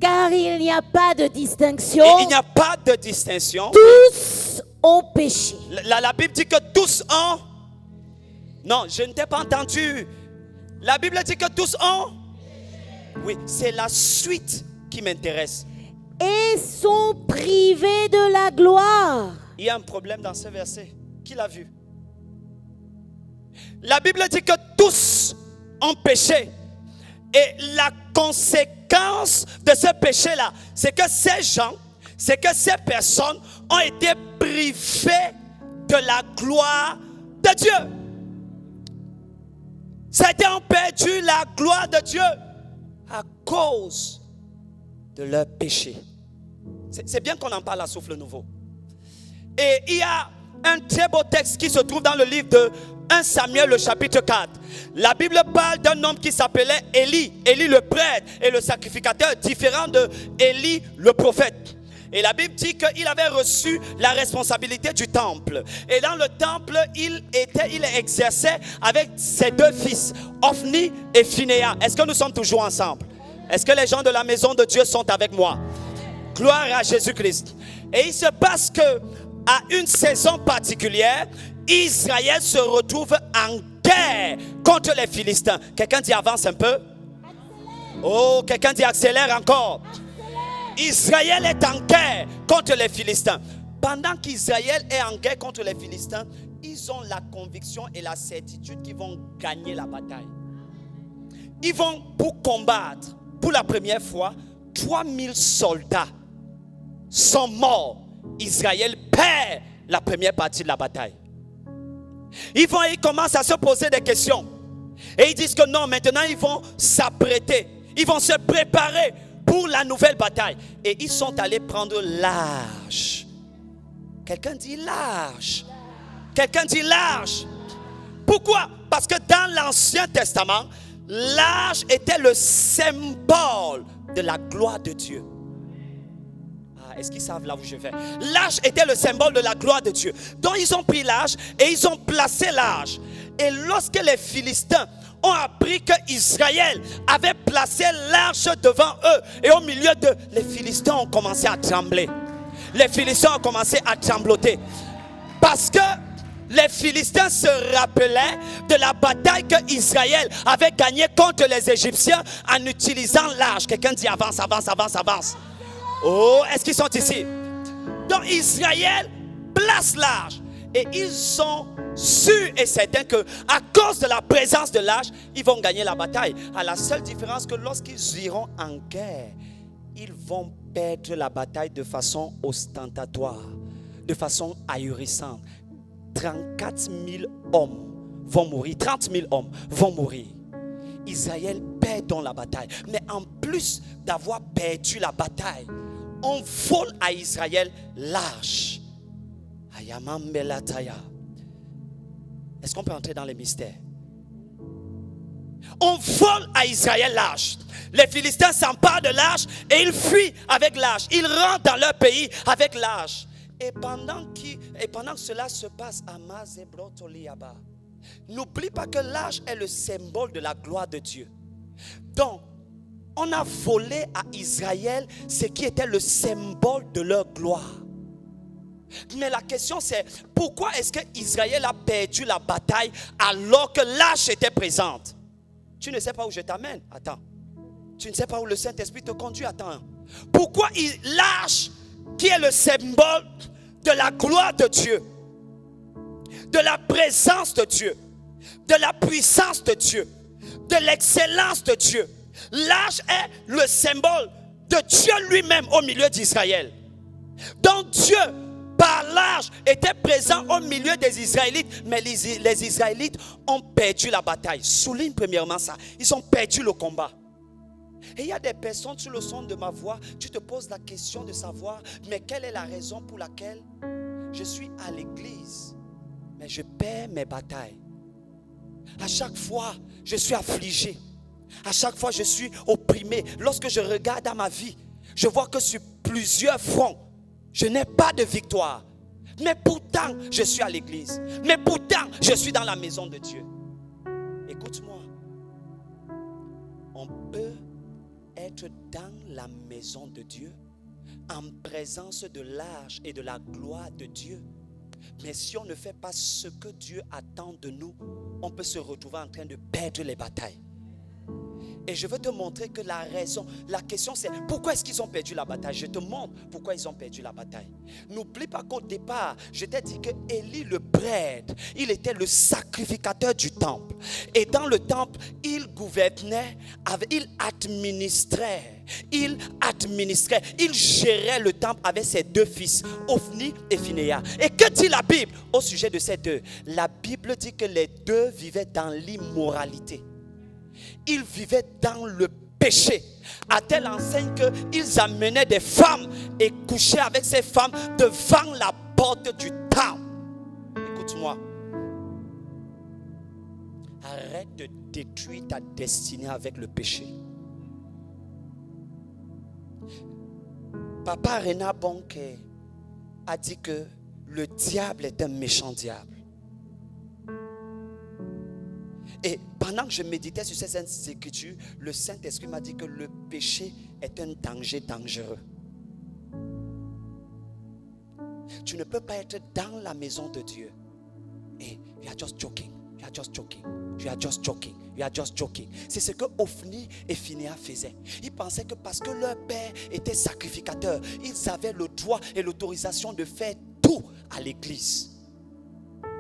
Car il n'y a pas de distinction. Et il n'y a pas de distinction. Tous ont péché. La Bible dit que tous ont. Non, je ne t'ai pas entendu. La Bible dit que tous ont. Oui, c'est la suite qui m'intéresse. Et sont privés de la gloire. Il y a un problème dans ce verset. Qui l'a vu? La Bible dit que tous ont péché. Et la conséquence de ce péché-là, c'est que ces gens, c'est que ces personnes ont été privées de la gloire de Dieu. Certains ont perdu la gloire de Dieu à cause de leur péché. C'est bien qu'on en parle à Souffle Nouveau. Et il y a un très beau texte qui se trouve dans le livre de 1 Samuel, le chapitre 4. La Bible parle d'un homme qui s'appelait Élie. Élie le prêtre et le sacrificateur, différent de Élie le prophète. Et la Bible dit qu'il avait reçu la responsabilité du temple. Et dans le temple, il exerçait avec ses deux fils, Ophni et Phinehas. Est-ce que nous sommes toujours ensemble? Est-ce que les gens de la maison de Dieu sont avec moi? Gloire à Jésus-Christ. Et il se passe que à une saison particulière, Israël se retrouve en guerre contre les Philistins. Quelqu'un dit avance un peu. Oh, quelqu'un dit accélère encore. Israël est en guerre contre les Philistins. Pendant qu'Israël est en guerre contre les Philistins, ils ont la conviction et la certitude qu'ils vont gagner la bataille. Ils vont pour combattre. Pour la première fois, 3000 soldats sont morts. Israël perd la première partie de la bataille. Ils commencent à se poser des questions. Et ils disent que non, maintenant ils vont s'apprêter. Ils vont se préparer pour la nouvelle bataille. Et ils sont allés prendre l'arche. Quelqu'un dit l'arche. Quelqu'un dit l'arche. Pourquoi? Parce que dans l'Ancien Testament, l'arche était le symbole de la gloire de Dieu. Est-ce qu'ils savent là où je vais? L'arche était le symbole de la gloire de Dieu. Donc ils ont pris l'arche et ils ont placé l'arche. Et lorsque les Philistins ont appris que Israël avait placé l'arche devant eux, et au milieu d'eux, les Philistins ont commencé à trembler. Les Philistins ont commencé à trembloter. Parce que les Philistins se rappelaient de la bataille que Israël avait gagnée contre les Égyptiens en utilisant l'arche. Quelqu'un dit avance, avance, avance, avance. Oh, est-ce qu'ils sont ici? Donc Israël place l'arche. Et ils sont sûrs et certains que à cause de la présence de l'arche, ils vont gagner la bataille. À la seule différence que lorsqu'ils iront en guerre, ils vont perdre la bataille de façon ostentatoire, de façon ahurissante. 34 000 hommes vont mourir, 30 000 hommes vont mourir. Israël perd dans la bataille. Mais en plus d'avoir perdu la bataille, on vole à Israël l'arche. Est-ce qu'on peut entrer dans les mystères? On vole à Israël l'arche. Les Philistins s'emparent de l'arche et ils fuient avec l'arche. Ils rentrent dans leur pays avec l'arche. Et pendant que cela se passe à Mazebroth-Oliaba, n'oublie pas que l'arche est le symbole de la gloire de Dieu. Donc, on a volé à Israël ce qui était le symbole de leur gloire. Mais la question c'est, pourquoi est-ce que Israël a perdu la bataille alors que l'arche était présente? Tu ne sais pas où je t'amène? Attends. Tu ne sais pas où le Saint-Esprit te conduit? Attends. Pourquoi l'arche, qui est le symbole de la gloire de Dieu, de la présence de Dieu, de la puissance de Dieu, de l'excellence de Dieu, l'arche est le symbole de Dieu lui-même au milieu d'Israël. Donc Dieu, par l'arche, était présent au milieu des Israélites, mais les Israélites ont perdu la bataille. Souligne premièrement ça, ils ont perdu le combat. Et il y a des personnes sur le son de ma voix, tu te poses la question de savoir, mais quelle est la raison pour laquelle je suis à l'église, mais je perds mes batailles. À chaque fois, je suis affligé. À chaque fois, je suis opprimé. Lorsque je regarde à ma vie, je vois que sur plusieurs fronts, je n'ai pas de victoire. Mais pourtant, je suis à l'église. Mais pourtant, je suis dans la maison de Dieu. Écoute-moi. On peut être dans la maison de Dieu, en présence de l'arche et de la gloire de Dieu. Mais si on ne fait pas ce que Dieu attend de nous, on peut se retrouver en train de perdre les batailles. Et je veux te montrer que la question c'est pourquoi est-ce qu'ils ont perdu la bataille? Je te montre pourquoi ils ont perdu la bataille. N'oublie pas qu'au départ, je t'ai dit que Élie le prêtre, il était le sacrificateur du temple. Et dans le temple, il gouvernait, il administrait, il gérait le temple avec ses deux fils, Ophni et Phinehas. Et que dit la Bible au sujet de ces deux? La Bible dit que les deux vivaient dans l'immoralité. Ils vivaient dans le péché, à telle enseigne qu'ils amenaient des femmes et couchaient avec ces femmes devant la porte du temple. Écoute-moi. Arrête de détruire ta destinée avec le péché. Papa René Bonke a dit que le diable est un méchant diable. Et pendant que je méditais sur ces saintes écritures, le Saint-Esprit m'a dit que le péché est un danger dangereux. Tu ne peux pas être dans la maison de Dieu. Et you are just joking, you are just joking, you are just joking, you are just joking. C'est ce que Ophni et Phinehas faisaient. Ils pensaient que parce que leur père était sacrificateur, ils avaient le droit et l'autorisation de faire tout à l'église.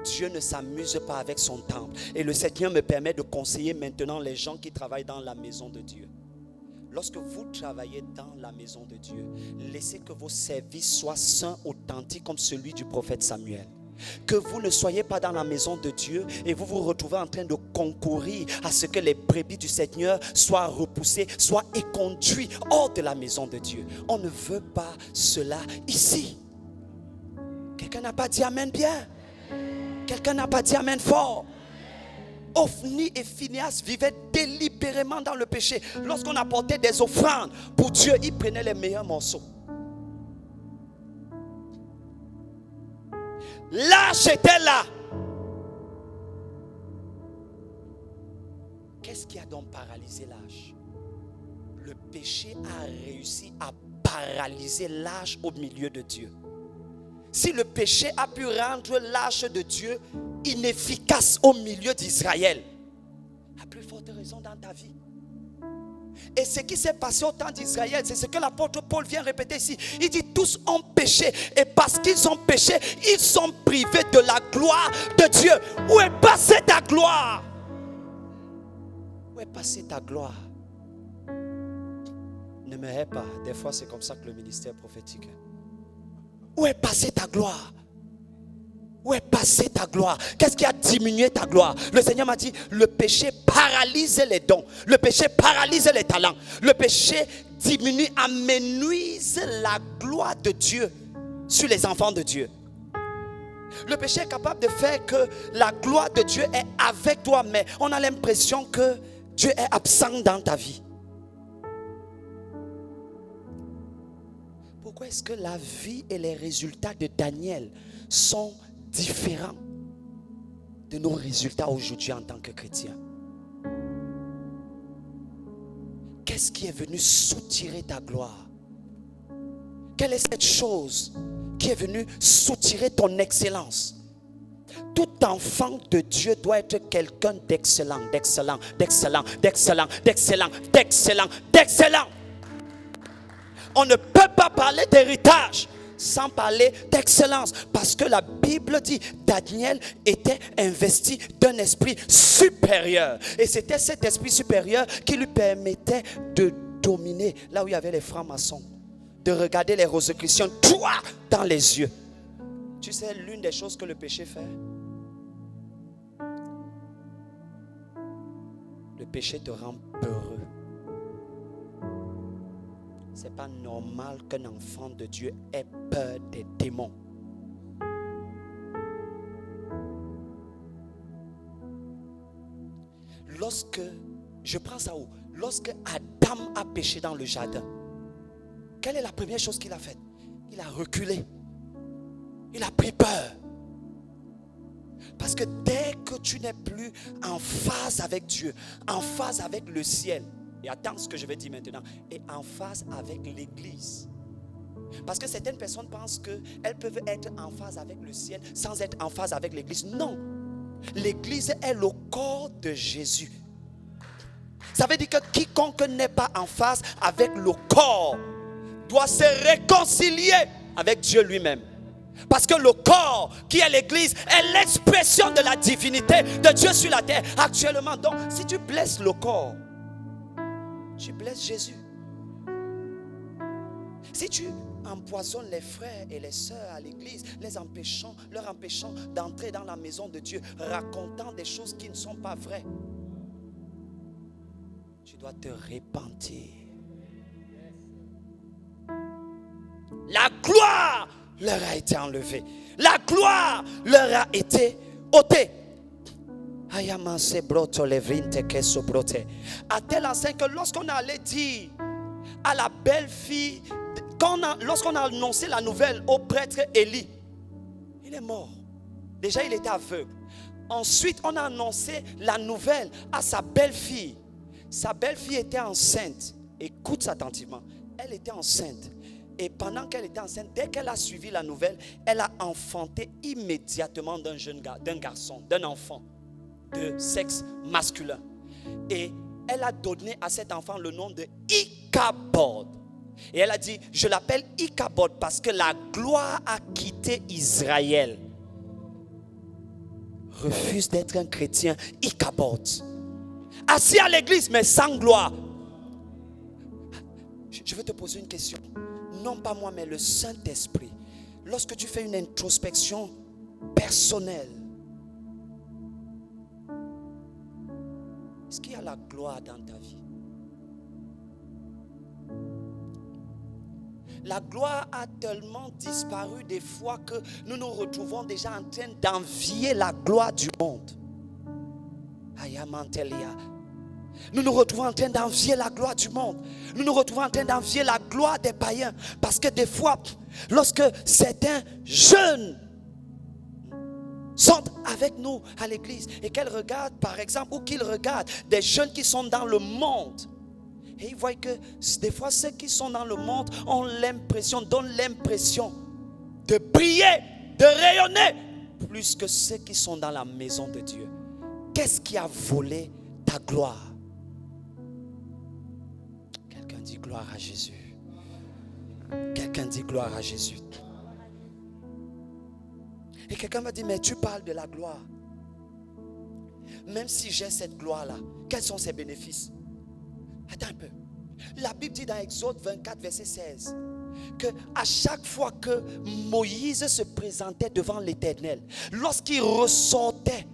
Dieu ne s'amuse pas avec son temple. Et le Seigneur me permet de conseiller maintenant les gens qui travaillent dans la maison de Dieu. Lorsque vous travaillez dans la maison de Dieu, laissez que vos services soient saints, authentiques comme celui du prophète Samuel. Que vous ne soyez pas dans la maison de Dieu et vous vous retrouvez en train de concourir à ce que les brebis du Seigneur soient repoussées, soient éconduits hors de la maison de Dieu. On ne veut pas cela ici. Quelqu'un n'a pas dit amen bien? Quelqu'un n'a pas dit amen fort? Ophni et Phinehas vivaient délibérément dans le péché. Lorsqu'on apportait des offrandes pour Dieu, ils prenaient les meilleurs morceaux. L'arche était là. Qu'est-ce qui a donc paralysé l'arche? Le péché a réussi à paralyser l'arche au milieu de Dieu. Si le péché a pu rendre l'arche de Dieu inefficace au milieu d'Israël, à plus forte raison dans ta vie. Et ce qui s'est passé au temps d'Israël, c'est ce que l'apôtre Paul vient répéter ici. Il dit tous ont péché. Et parce qu'ils ont péché, ils sont privés de la gloire de Dieu. Où est passée ta gloire? Où est passée ta gloire? Ne me hais pas. Des fois, c'est comme ça que le ministère prophétique est. Où est passée ta gloire? Où est passée ta gloire? Qu'est-ce qui a diminué ta gloire? Le Seigneur m'a dit, le péché paralyse les dons. Le péché paralyse les talents. Le péché diminue, amenuise la gloire de Dieu sur les enfants de Dieu. Le péché est capable de faire que la gloire de Dieu est avec toi, mais on a l'impression que Dieu est absent dans ta vie. Pourquoi est-ce que la vie et les résultats de Daniel sont différents de nos résultats aujourd'hui en tant que chrétiens? Qu'est-ce qui est venu soutirer ta gloire? Quelle est cette chose qui est venue soutirer ton excellence? Tout enfant de Dieu doit être quelqu'un d'excellent, d'excellent, d'excellent, d'excellent, d'excellent, d'excellent, d'excellent. On ne peut pas parler d'héritage sans parler d'excellence, parce que la Bible dit Daniel était investi d'un esprit supérieur, et c'était cet esprit supérieur qui lui permettait de dominer là où il y avait les francs-maçons, de regarder les Rosicruciens droit dans les yeux. Tu sais, l'une des choses que le péché fait, le péché te rend peureux. C'est pas normal qu'un enfant de Dieu ait peur des démons. Je prends ça où? Lorsque Adam a péché dans le jardin, quelle est la première chose qu'il a faite? Il a reculé. Il a pris peur. Parce que dès que tu n'es plus en phase avec Dieu, en phase avec le ciel, et attends ce que je vais dire maintenant, et en phase avec l'église. Parce que certaines personnes pensent qu'elles peuvent être en phase avec le ciel sans être en phase avec l'église. Non. L'église est le corps de Jésus. Ça veut dire que quiconque n'est pas en phase avec le corps doit se réconcilier avec Dieu lui-même. Parce que le corps qui est l'église est l'expression de la divinité de Dieu sur la terre actuellement. Donc si tu blesses le corps, tu blesses Jésus. Si tu empoisonnes les frères et les sœurs à l'église, leur empêchant d'entrer dans la maison de Dieu, racontant des choses qui ne sont pas vraies, tu dois te repentir. La gloire leur a été enlevée. La gloire leur a été ôtée. À tel enseigne que lorsqu'on allait dire à la belle fille, lorsqu'on a annoncé la nouvelle au prêtre Élie, il est mort. Déjà il était aveugle. Ensuite on a annoncé la nouvelle à sa belle fille. Sa belle fille était enceinte. Écoute attentivement. Elle était enceinte. Et pendant qu'elle était enceinte, dès qu'elle a suivi la nouvelle, elle a enfanté immédiatement d'un garçon, d'un enfant de sexe masculin. Et elle a donné à cet enfant le nom de Ichabod. Et elle a dit, je l'appelle Ichabod parce que la gloire a quitté Israël. Refuse d'être un chrétien Ichabod. Assis à l'église mais sans gloire. Je veux te poser une question. Non pas moi mais le Saint-Esprit. Lorsque tu fais une introspection personnelle, est-ce qu'il y a la gloire dans ta vie? La gloire a tellement disparu des fois que nous nous retrouvons déjà en train d'envier la gloire du monde. Nous nous retrouvons en train d'envier la gloire du monde. Nous nous retrouvons en train d'envier la gloire des païens. Parce que des fois, lorsque certains jeunes sont avec nous à l'église et qu'elles regardent par exemple, ou qu'ils regardent des jeunes qui sont dans le monde, et ils voient que des fois ceux qui sont dans le monde donnent l'impression de briller, de rayonner plus que ceux qui sont dans la maison de Dieu. Qu'est-ce qui a volé ta gloire? gloire à Jésus. Quelqu'un dit gloire à Jésus. Et quelqu'un va dire, mais tu parles de la gloire. Même si j'ai cette gloire-là, quels sont ses bénéfices? Attends un peu. La Bible dit dans Exode 24, verset 16, que à chaque fois que Moïse se présentait devant l'Éternel, lorsqu'il ressortait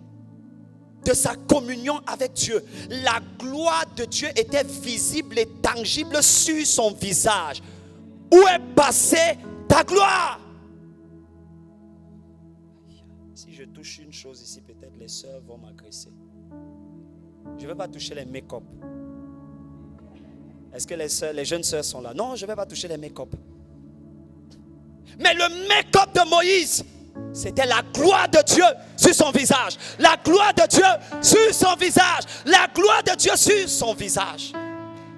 de sa communion avec Dieu, la gloire de Dieu était visible et tangible sur son visage. Où est passée ta gloire? Si je touche une chose ici, peut-être les sœurs vont m'agresser. Je ne vais pas toucher les make-up. Est-ce que les jeunes sœurs sont là? Non, je ne vais pas toucher les make-up. Mais le make-up de Moïse, c'était la gloire de Dieu sur son visage. La gloire de Dieu sur son visage. La gloire de Dieu sur son visage.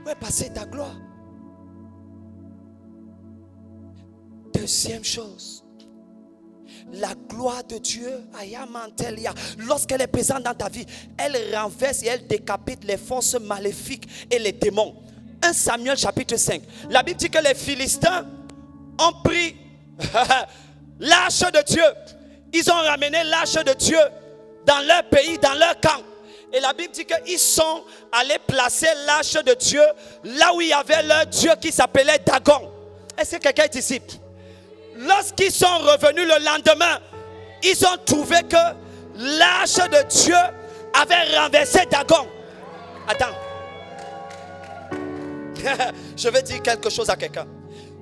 Où est passée ta gloire? Deuxième chose, la gloire de Dieu, lorsqu'elle est présente dans ta vie, elle renverse et elle décapite les forces maléfiques et les démons. 1 Samuel chapitre 5. La Bible dit que les Philistins ont pris l'arche de Dieu. Ils ont ramené l'arche de Dieu dans leur pays, dans leur camp. Et la Bible dit qu'ils sont allés placer l'arche de Dieu là où il y avait leur Dieu qui s'appelait Dagon. Est-ce que quelqu'un est ici? Lorsqu'ils sont revenus le lendemain, ils ont trouvé que l'arche de Dieu avait renversé Dagon. Attends. Je vais dire quelque chose à quelqu'un.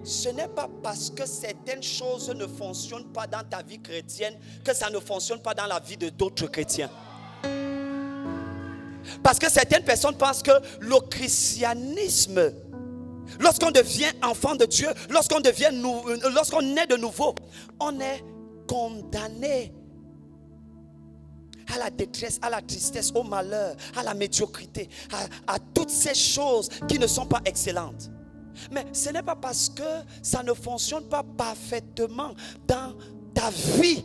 Ce n'est pas parce que certaines choses ne fonctionnent pas dans ta vie chrétienne que ça ne fonctionne pas dans la vie de d'autres chrétiens. Parce que certaines personnes pensent que le christianisme, lorsqu'on devient enfant de Dieu, lorsqu'on naît de nouveau, on est condamné à la détresse, à la tristesse, au malheur, à la médiocrité, à toutes ces choses qui ne sont pas excellentes. Mais ce n'est pas parce que ça ne fonctionne pas parfaitement dans ta vie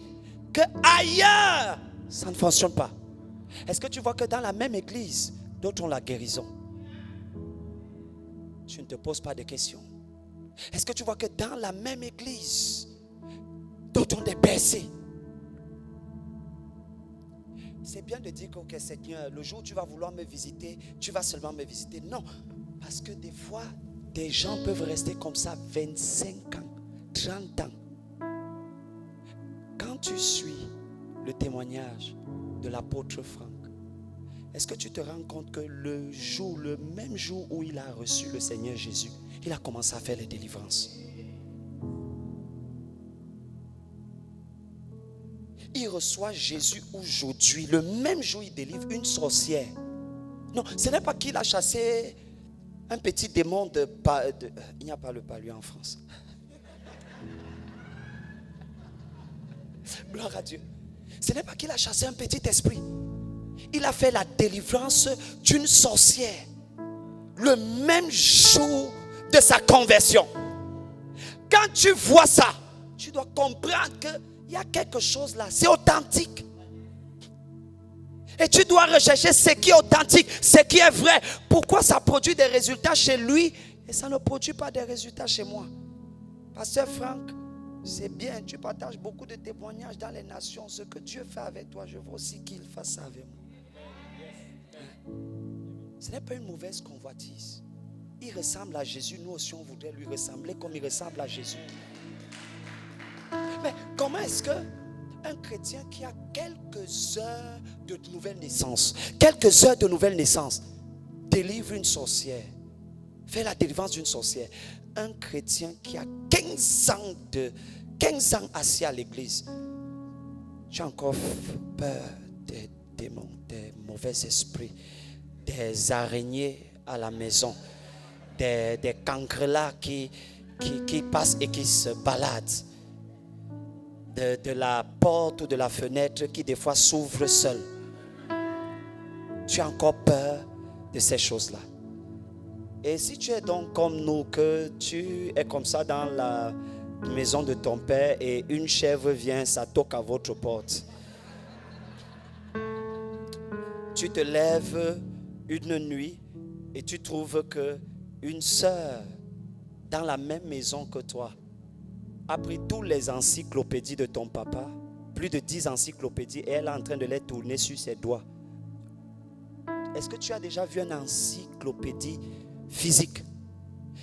que ailleurs ça ne fonctionne pas. Est-ce que tu vois que dans la même église, d'autres ont la guérison? Tu ne te poses pas de questions. Est-ce que tu vois que dans la même église, d'autres ont des percées? C'est bien de dire que okay, Seigneur, le jour où tu vas vouloir me visiter, tu vas seulement me visiter. Non, parce que des fois, des gens peuvent rester comme ça 25 ans, 30 ans. Quand tu suis le témoignage de l'apôtre Franck, est-ce que tu te rends compte que le même jour où il a reçu le Seigneur Jésus, il a commencé à faire les délivrances? Il reçoit Jésus aujourd'hui. Le même jour, il délivre une sorcière. Non, ce n'est pas qu'il a chassé un petit démon il n'y a pas le palu en France. Gloire à Dieu. Ce n'est pas qu'il a chassé un petit esprit. Il a fait la délivrance d'une sorcière. Le même jour de sa conversion. Quand tu vois ça, tu dois comprendre que il y a quelque chose là, c'est authentique. Et tu dois rechercher ce qui est authentique, ce qui est vrai. Pourquoi ça produit des résultats chez lui et ça ne produit pas des résultats chez moi? Pasteur Franck, c'est bien, tu partages beaucoup de témoignages dans les nations. Ce que Dieu fait avec toi, je veux aussi qu'il fasse ça avec moi. Ce n'est pas une mauvaise convoitise. Il ressemble à Jésus, nous aussi on voudrait lui ressembler comme il ressemble à Jésus. Mais comment est-ce que un chrétien qui a quelques heures de nouvelle naissance, délivre une sorcière, fait la délivrance d'une sorcière? Un chrétien qui a 15 ans assis à l'église, tu as encore peur des démons, des mauvais esprits, des araignées à la maison, des cancrelats qui passent et qui se baladent. De la porte ou de la fenêtre qui des fois s'ouvre seule. Tu as encore peur de ces choses-là. Et si tu es donc comme nous, que tu es comme ça dans la maison de ton père et une chèvre vient, ça toque à votre porte. Tu te lèves une nuit et tu trouves que une sœur dans la même maison que toi, a pris toutes les encyclopédies de ton papa, plus de 10 encyclopédies, et elle est en train de les tourner sur ses doigts. Est-ce que tu as déjà vu une encyclopédie physique?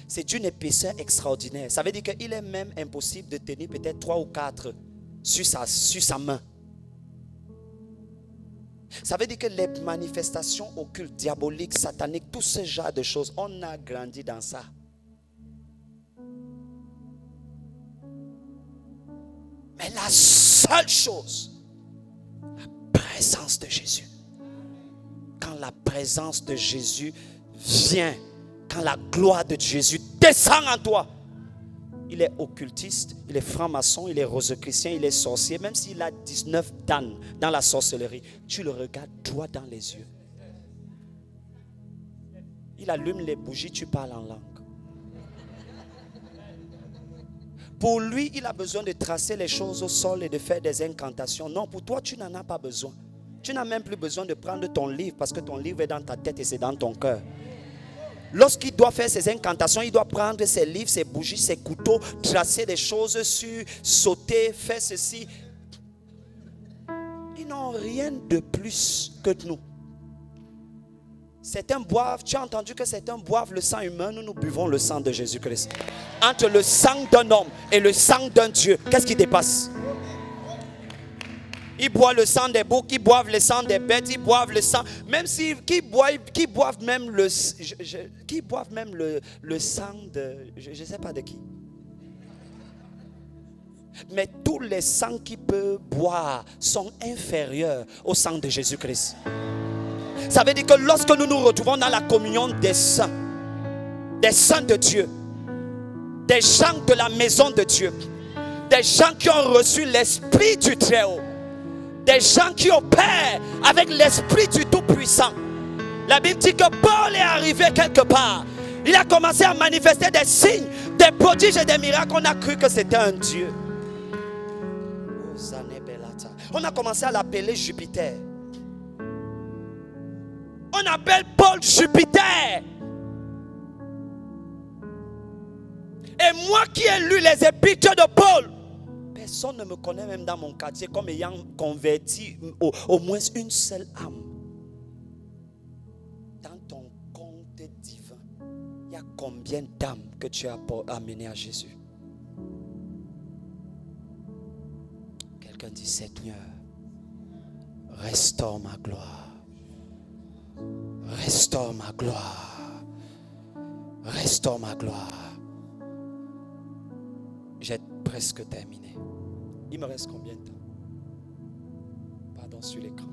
C'est d'une épaisseur extraordinaire. Ça veut dire qu'il est même impossible de tenir peut-être 3 ou 4 sur sa main. Ça veut dire que les manifestations occultes, diaboliques, sataniques, tout ce genre de choses, on a grandi dans ça. Mais la seule chose, la présence de Jésus. Quand la présence de Jésus vient, quand la gloire de Jésus descend en toi, il est occultiste, il est franc-maçon, il est rosicrucien, il est sorcier, même s'il a 19 dan dans la sorcellerie, tu le regardes droit dans les yeux. Il allume les bougies, tu parles en langue. Pour lui, il a besoin de tracer les choses au sol et de faire des incantations. Non, pour toi, tu n'en as pas besoin. Tu n'as même plus besoin de prendre ton livre parce que ton livre est dans ta tête et c'est dans ton cœur. Lorsqu'il doit faire ses incantations, il doit prendre ses livres, ses bougies, ses couteaux, tracer des choses sur, sauter, faire ceci. Ils n'ont rien de plus que nous. Certains boivent, tu as entendu que certains boivent le sang humain, nous buvons le sang de Jésus-Christ. Entre le sang d'un homme et le sang d'un Dieu, qu'est-ce qui dépasse? Ils boivent le sang des boucs, ils boivent le sang des bêtes, ils boivent le sang, même si qui boivent même le sang de, je ne sais pas de qui. Mais tous les sangs qu'ils peuvent boire sont inférieurs au sang de Jésus-Christ. Ça veut dire que lorsque nous nous retrouvons dans la communion des saints de Dieu, des gens de la maison de Dieu, des gens qui ont reçu l'Esprit du Très-Haut, des gens qui opèrent avec l'Esprit du Tout-Puissant. La Bible dit que Paul est arrivé quelque part. Il a commencé à manifester des signes, des prodiges et des miracles. On a cru que c'était un Dieu. On a commencé à l'appeler Jupiter. On appelle Paul Jupiter. Et moi qui ai lu les épîtres de Paul, personne ne me connaît même dans mon quartier comme ayant converti au moins une seule âme. Dans ton compte divin, il y a combien d'âmes que tu as amenées à Jésus? Quelqu'un dit: Seigneur, restaure ma gloire. Restaure ma gloire. Restaure ma gloire. J'ai presque terminé. Il me reste combien de temps? Pardon, sur l'écran.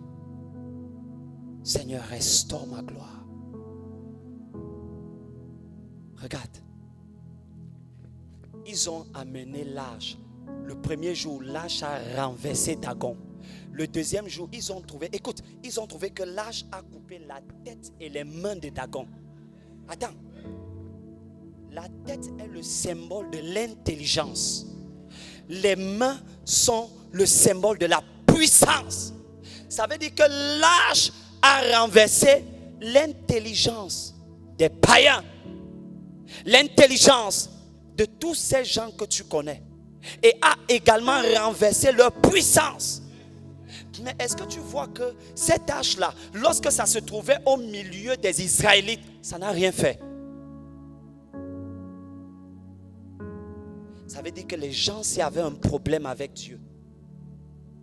Seigneur, restaure ma gloire. Regarde. Ils ont amené l'âge. Le premier jour, l'âge a renversé Dagon. Le deuxième jour, ils ont trouvé que l'âge a coupé la tête et les mains de Dagon. Attends. La tête est le symbole de l'intelligence. Les mains sont le symbole de la puissance. Ça veut dire que l'âge a renversé l'intelligence des païens. L'intelligence de tous ces gens que tu connais. Et a également renversé leur puissance. Mais est-ce que tu vois que cet âge-là, lorsque ça se trouvait au milieu des Israélites, ça n'a rien fait. Ça veut dire que les gens, s'il y avait un problème avec Dieu,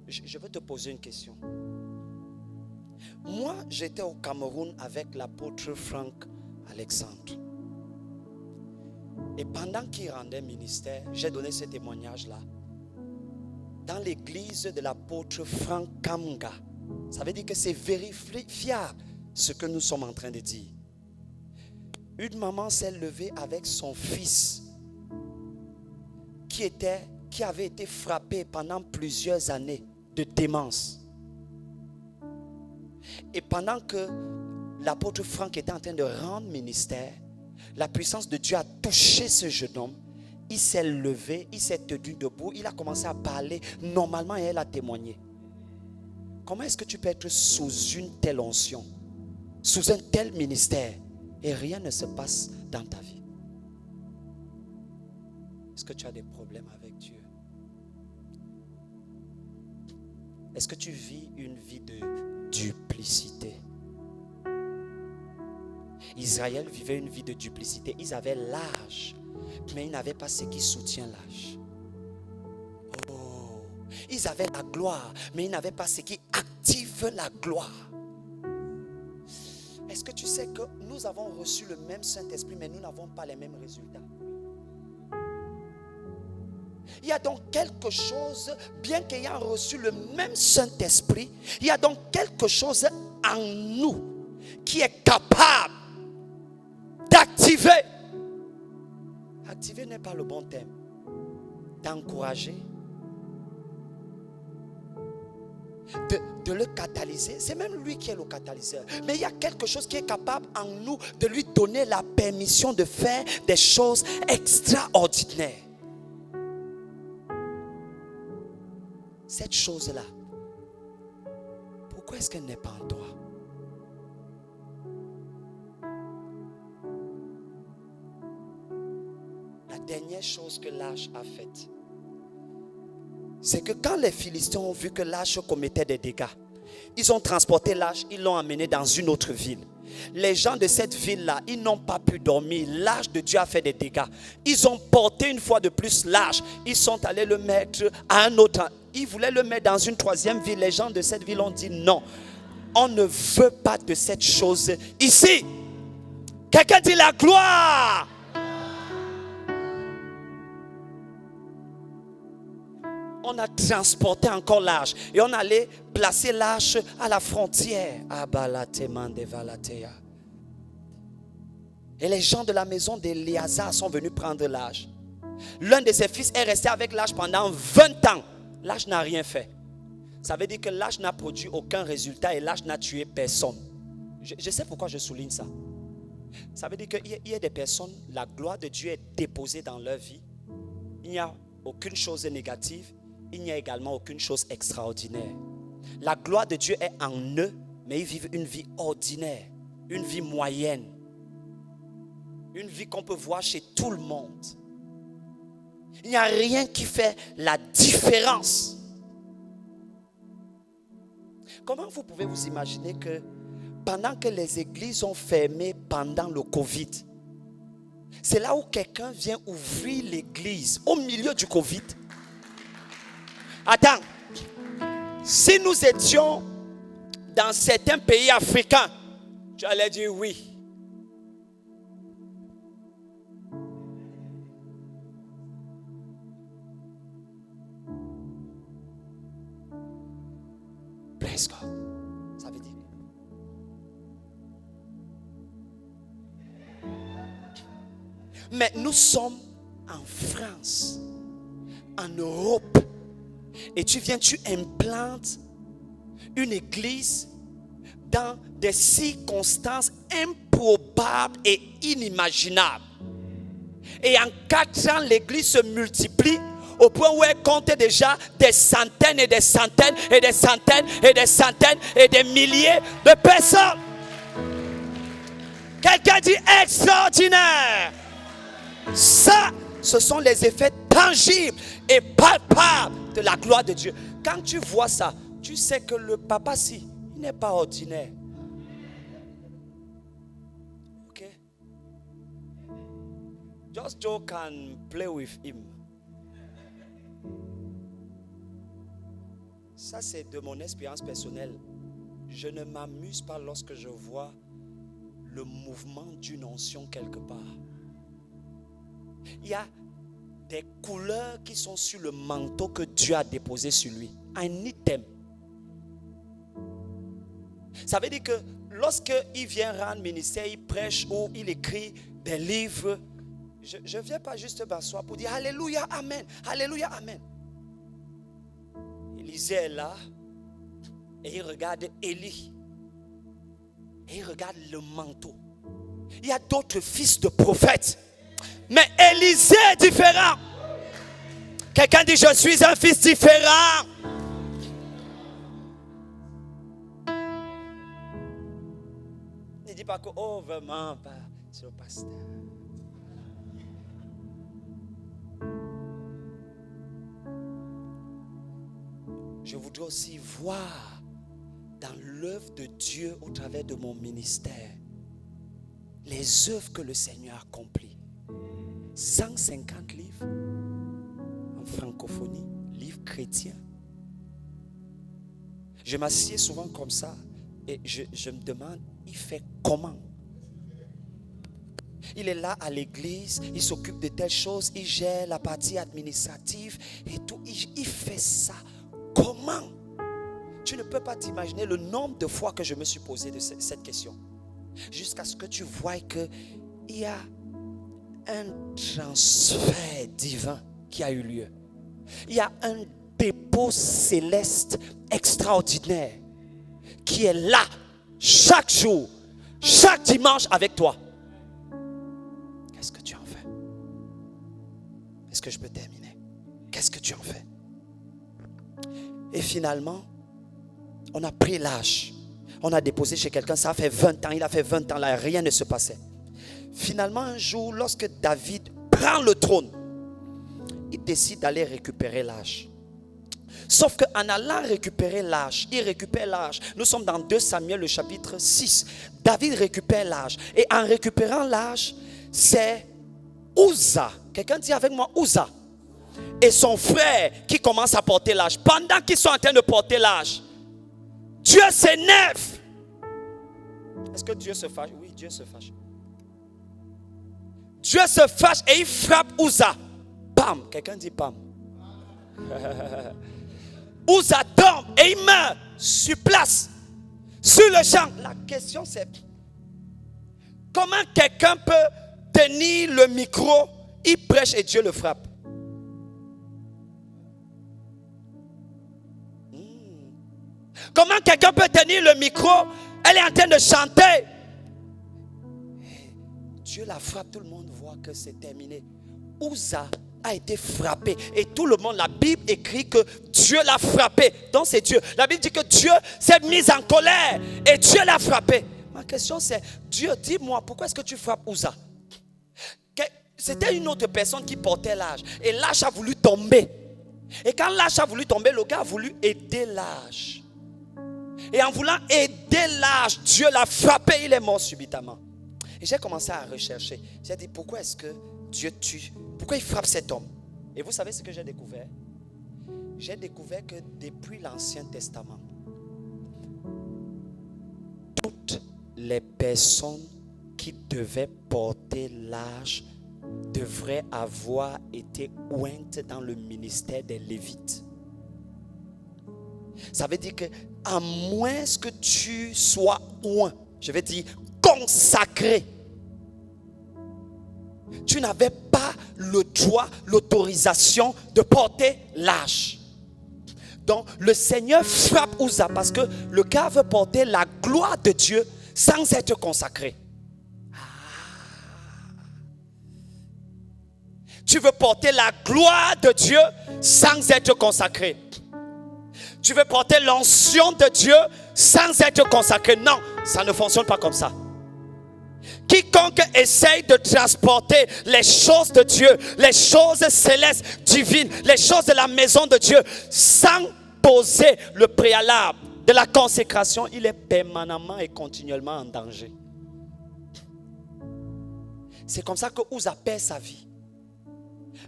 je veux te poser une question. Moi, j'étais au Cameroun avec l'apôtre Frank Alexandre. Et pendant qu'il rendait ministère, j'ai donné ce témoignage-là. Dans l'église de l'apôtre Frank Kamga, ça veut dire que c'est vérifiable ce que nous sommes en train de dire. Une maman s'est levée avec son fils qui avait été frappé pendant plusieurs années de démence. Et pendant que l'apôtre Frank était en train de rendre ministère, la puissance de Dieu a touché ce jeune homme. Il s'est levé, il s'est tenu debout, il a commencé à parler normalement et elle a témoigné. Comment est-ce que tu peux être sous une telle onction, sous un tel ministère et rien ne se passe dans ta vie? Est-ce que tu as des problèmes avec Dieu? Est-ce que tu vis une vie de duplicité? Israël vivait une vie de duplicité. Ils avaient l'âge, mais ils n'avaient pas ce qui soutient l'âge. Oh, ils avaient la gloire, mais ils n'avaient pas ce qui active la gloire. Est-ce que tu sais que nous avons reçu le même Saint-Esprit, mais nous n'avons pas les mêmes résultats? Il y a donc quelque chose, bien qu'ayant reçu le même Saint-Esprit, il y a donc quelque chose en nous qui est capable d'activer. Activer n'est pas le bon terme. D'encourager. De le catalyser. C'est même lui qui est le catalyseur. Mais il y a quelque chose qui est capable en nous de lui donner la permission de faire des choses extraordinaires. Cette chose-là, pourquoi est-ce qu'elle n'est pas en toi? La dernière chose que l'âge a faite, c'est que quand les Philistins ont vu que l'âge commettait des dégâts, ils ont transporté l'âge, ils l'ont emmené dans une autre ville. Les gens de cette ville-là, ils n'ont pas pu dormir. L'âge de Dieu a fait des dégâts. Ils ont porté une fois de plus l'âge. Ils sont allés le mettre à un autre. Ils voulaient le mettre dans une troisième ville. Les gens de cette ville ont dit non. On ne veut pas de cette chose ici. Quelqu'un dit la gloire. On a transporté encore l'arche et on allait placer l'arche à la frontière. Et les gens de la maison d'Éléazar sont venus prendre l'arche. L'un de ses fils est resté avec l'arche pendant 20 ans. L'arche n'a rien fait. Ça veut dire que l'arche n'a produit aucun résultat et l'arche n'a tué personne. Je sais pourquoi je souligne ça. Ça veut dire qu'il y a des personnes, la gloire de Dieu est déposée dans leur vie. Il n'y a aucune chose négative. Il n'y a également aucune chose extraordinaire. La gloire de Dieu est en eux, mais ils vivent une vie ordinaire, une vie moyenne, une vie qu'on peut voir chez tout le monde. Il n'y a rien qui fait la différence. Comment vous pouvez vous imaginer que pendant que les églises ont fermé pendant le Covid, c'est là où quelqu'un vient ouvrir l'église au milieu du Covid? Attends, si nous étions dans certains pays africains, tu allais dire oui. Praise God. Ça veut dire. Mais nous sommes en France, en Europe. Et tu implantes une église dans des circonstances improbables et inimaginables. Et en 4 ans, l'église se multiplie au point où elle compte déjà des centaines et des centaines et des centaines et des centaines et des milliers de personnes. Quelqu'un dit extraordinaire. Ça, ce sont les effets tangibles et palpables de la gloire de Dieu. Quand tu vois ça, tu sais que le papa-ci, il n'est pas ordinaire. Ok? Just joke and play with him. Ça, c'est de mon expérience personnelle. Je ne m'amuse pas lorsque je vois le mouvement d'une onction quelque part. Il y a des couleurs qui sont sur le manteau que Dieu a déposé sur lui. Un item. Ça veut dire que lorsqu'il vient rendre ministère, il prêche ou il écrit des livres, je ne viens pas juste m'asseoir pour dire Alléluia, Amen, Alléluia, Amen. Élisée est là et il regarde Élie et il regarde le manteau. Il y a d'autres fils de prophètes, mais Élisée est différent. Quelqu'un dit je suis un fils différent. Ne dis pas que oh vraiment c'est le pasteur. je voudrais aussi voir dans l'œuvre de Dieu au travers de mon ministère les œuvres que le Seigneur accomplit. 150 livres en francophonie, livres chrétiens. Je m'assieds souvent comme ça et je me demande, il fait comment? Il est là à l'église, il s'occupe de telles choses, il gère la partie administrative et tout. Il fait ça. Comment? Tu ne peux pas t'imaginer le nombre de fois que je me suis posé de cette question. Jusqu'à ce que tu vois qu'il y a un transfert divin qui a eu lieu. Il y a un dépôt céleste extraordinaire qui est là chaque jour, chaque dimanche avec toi. Qu'est-ce que tu en fais? Est-ce que je peux terminer? Qu'est-ce que tu en fais? Et finalement, on a pris l'âge. On a déposé chez quelqu'un, ça a fait 20 ans. Il a fait 20 ans, là, rien ne se passait. Finalement, un jour, lorsque David prend le trône, il décide d'aller récupérer l'âge. Sauf qu'en allant récupérer l'âge, il récupère l'âge. Nous sommes dans 2 Samuel, le chapitre 6. David récupère l'âge. Et en récupérant l'âge, c'est Uza. Quelqu'un dit avec moi Uza. Et son frère qui commence à porter l'âge. Pendant qu'ils sont en train de porter l'âge, Dieu s'énerve. Est-ce que Dieu se fâche? Oui, Dieu se fâche. Dieu se fâche et il frappe Uza. Bam. Quelqu'un dit bam. Uza tombe et il meurt sur place, sur le champ. La question c'est, comment quelqu'un peut tenir le micro, il prêche et Dieu le frappe? Comment quelqu'un peut tenir le micro, elle est en train de chanter, Dieu la frappe, tout le monde voit que c'est terminé. Uza a été frappé et tout le monde, la Bible écrit que Dieu l'a frappé. Donc c'est Dieu. La Bible dit que Dieu s'est mis en colère et Dieu l'a frappé. Ma question c'est, Dieu, dis-moi, pourquoi est-ce que tu frappes Uza? C'était une autre personne qui portait l'âge et l'âge a voulu tomber. Et quand l'âge a voulu tomber, le gars a voulu aider l'âge. Et en voulant aider l'âge, Dieu l'a frappé, il est mort subitement. Et j'ai commencé à rechercher. J'ai dit, pourquoi est-ce que Dieu tue? Pourquoi il frappe cet homme? Et vous savez ce que j'ai découvert? J'ai découvert que depuis l'Ancien Testament, toutes les personnes qui devaient porter l'âge devraient avoir été ointes dans le ministère des Lévites. Ça veut dire que à moins que tu sois oint, je vais dire consacré, tu n'avais pas le droit, l'autorisation de porter l'âge. Donc le Seigneur frappe Uza parce que le gars veut porter la gloire de Dieu sans être consacré. Tu veux porter la gloire de Dieu sans être consacré. Tu veux porter l'onction de Dieu sans être consacré. Non, ça ne fonctionne pas comme ça. Quiconque essaye de transporter les choses de Dieu, les choses célestes, divines, les choses de la maison de Dieu, sans poser le préalable de la consécration, il est permanemment et continuellement en danger. C'est comme ça que Uza perd sa vie.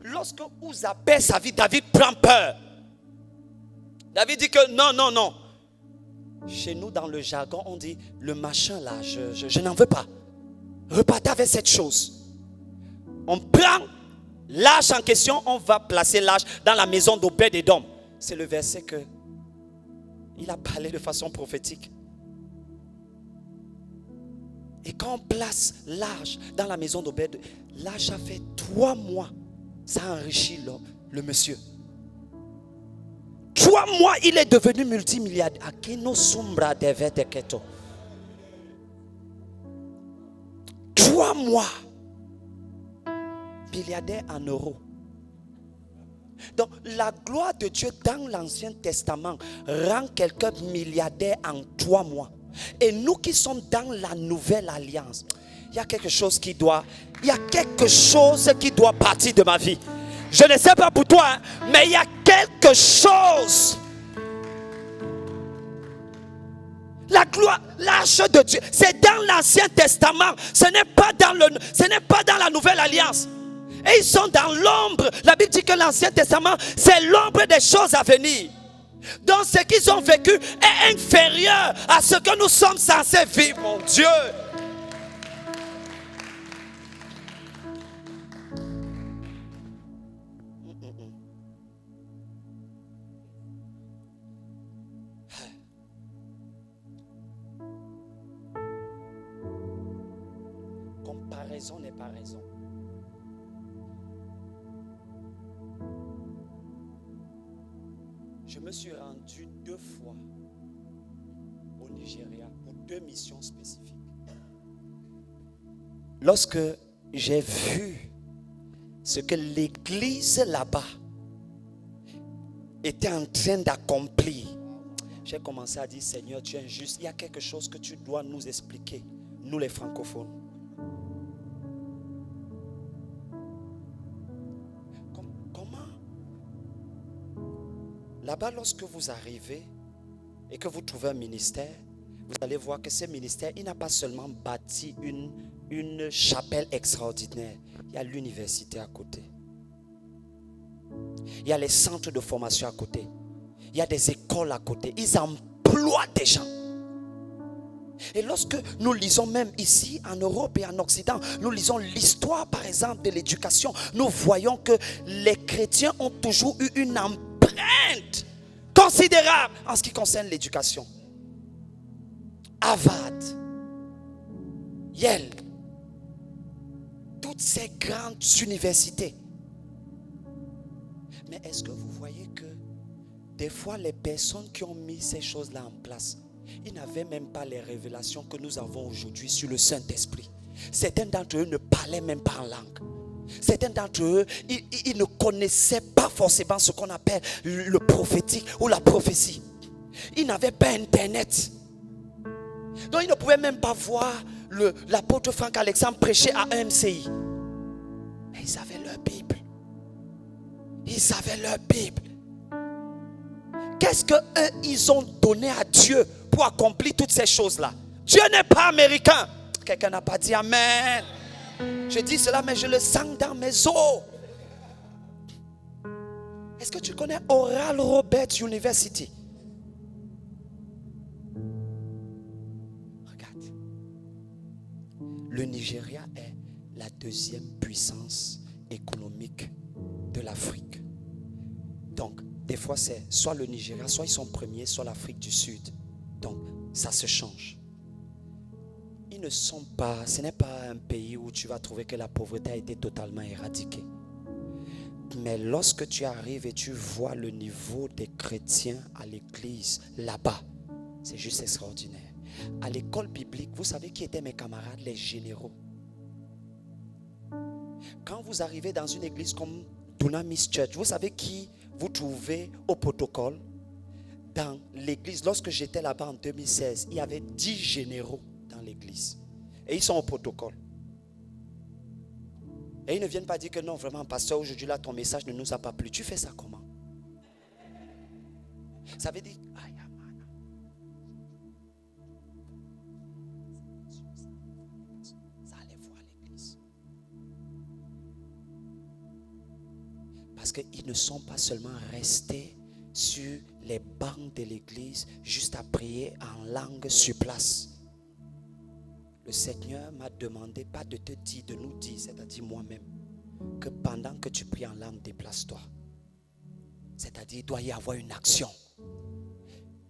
Lorsque Uza perd sa vie, David prend peur. David dit que non. Chez nous, dans le jargon, on dit le machin là, je n'en veux pas. Repartez avec cette chose. On prend l'âge en question, on va placer l'âge dans la maison d'Obed-Édom. C'est le verset que il a parlé de façon prophétique. Et quand on place l'âge dans la maison d'Obed, l'âge a fait 3 mois. Ça a enrichi le monsieur. 3 mois, il est devenu multimilliardaire. 3 mois. Milliardaire en euros. Donc la gloire de Dieu dans l'Ancien Testament rend quelqu'un milliardaire en 3 mois. Et nous qui sommes dans la nouvelle alliance, il y a quelque chose qui doit partir de ma vie. Je ne sais pas pour toi, mais il y a quelque chose La gloire, l'arche de Dieu, c'est dans l'Ancien Testament. Ce n'est pas dans la Nouvelle Alliance. Et ils sont dans l'ombre. La Bible dit que l'Ancien Testament, c'est l'ombre des choses à venir. Donc ce qu'ils ont vécu est inférieur à ce que nous sommes censés vivre, mon Dieu. Comparaison n'est pas raison. Je me suis rendu 2 fois au Nigeria pour 2 missions spécifiques. Lorsque j'ai vu ce que l'église là-bas était en train d'accomplir, j'ai commencé à dire, Seigneur, tu es injuste. Il y a quelque chose que tu dois nous expliquer, nous les francophones. Là-bas, lorsque vous arrivez et que vous trouvez un ministère, vous allez voir que ce ministère, il n'a pas seulement bâti une chapelle extraordinaire. Il y a l'université à côté. Il y a les centres de formation à côté. Il y a des écoles à côté. Ils emploient des gens. Et lorsque nous lisons même ici en Europe et en Occident, nous lisons l'histoire par exemple de l'éducation, nous voyons que les chrétiens ont toujours eu une empreinte considérable en ce qui concerne l'éducation. Harvard, Yale, toutes ces grandes universités. Mais est-ce que vous voyez que des fois les personnes qui ont mis ces choses-là en place, ils n'avaient même pas les révélations que nous avons aujourd'hui sur le Saint-Esprit. Certains d'entre eux ne parlaient même pas en langue. Certains d'entre eux, ils ne connaissaient pas forcément ce qu'on appelle le prophétique ou la prophétie. Ils n'avaient pas Internet. Donc ils ne pouvaient même pas voir l'apôtre Franck Alexandre prêcher à un MCI. Mais ils avaient leur Bible. Ils avaient leur Bible. Qu'est-ce qu'ils ont donné à Dieu pour accomplir toutes ces choses-là? Dieu n'est pas américain. Quelqu'un n'a pas dit Amen. Je dis cela, mais je le sens dans mes os. Est-ce que tu connais Oral Roberts University? Regarde. Le Nigeria est la 2e puissance économique de l'Afrique. Donc, des fois, c'est soit le Nigeria, soit ils sont premiers, soit l'Afrique du Sud. Donc, ça se change. Ils ne sont pas, ce n'est pas un pays où tu vas trouver que la pauvreté a été totalement éradiquée. Mais lorsque tu arrives et tu vois le niveau des chrétiens à l'église là-bas, c'est juste extraordinaire. À l'école biblique, vous savez qui étaient mes camarades, les généraux. Quand vous arrivez dans une église comme Dunamis Church, vous savez qui vous trouvez au protocole? Dans l'église, lorsque j'étais là-bas en 2016, il y avait 10 généraux dans l'église. Et ils sont au protocole. Et ils ne viennent pas dire que non, vraiment, pasteur, aujourd'hui là, ton message ne nous a pas plu. Tu fais ça comment? Ça veut dire, ça allait voir l'église. Parce qu'ils ne sont pas seulement restés sur les bancs de l'église juste à prier en langue sur place. Le Seigneur m'a demandé pas de te dire, de nous dire, c'est-à-dire moi-même, que pendant que tu pries en langue, déplace-toi. C'est-à-dire, il doit y avoir une action.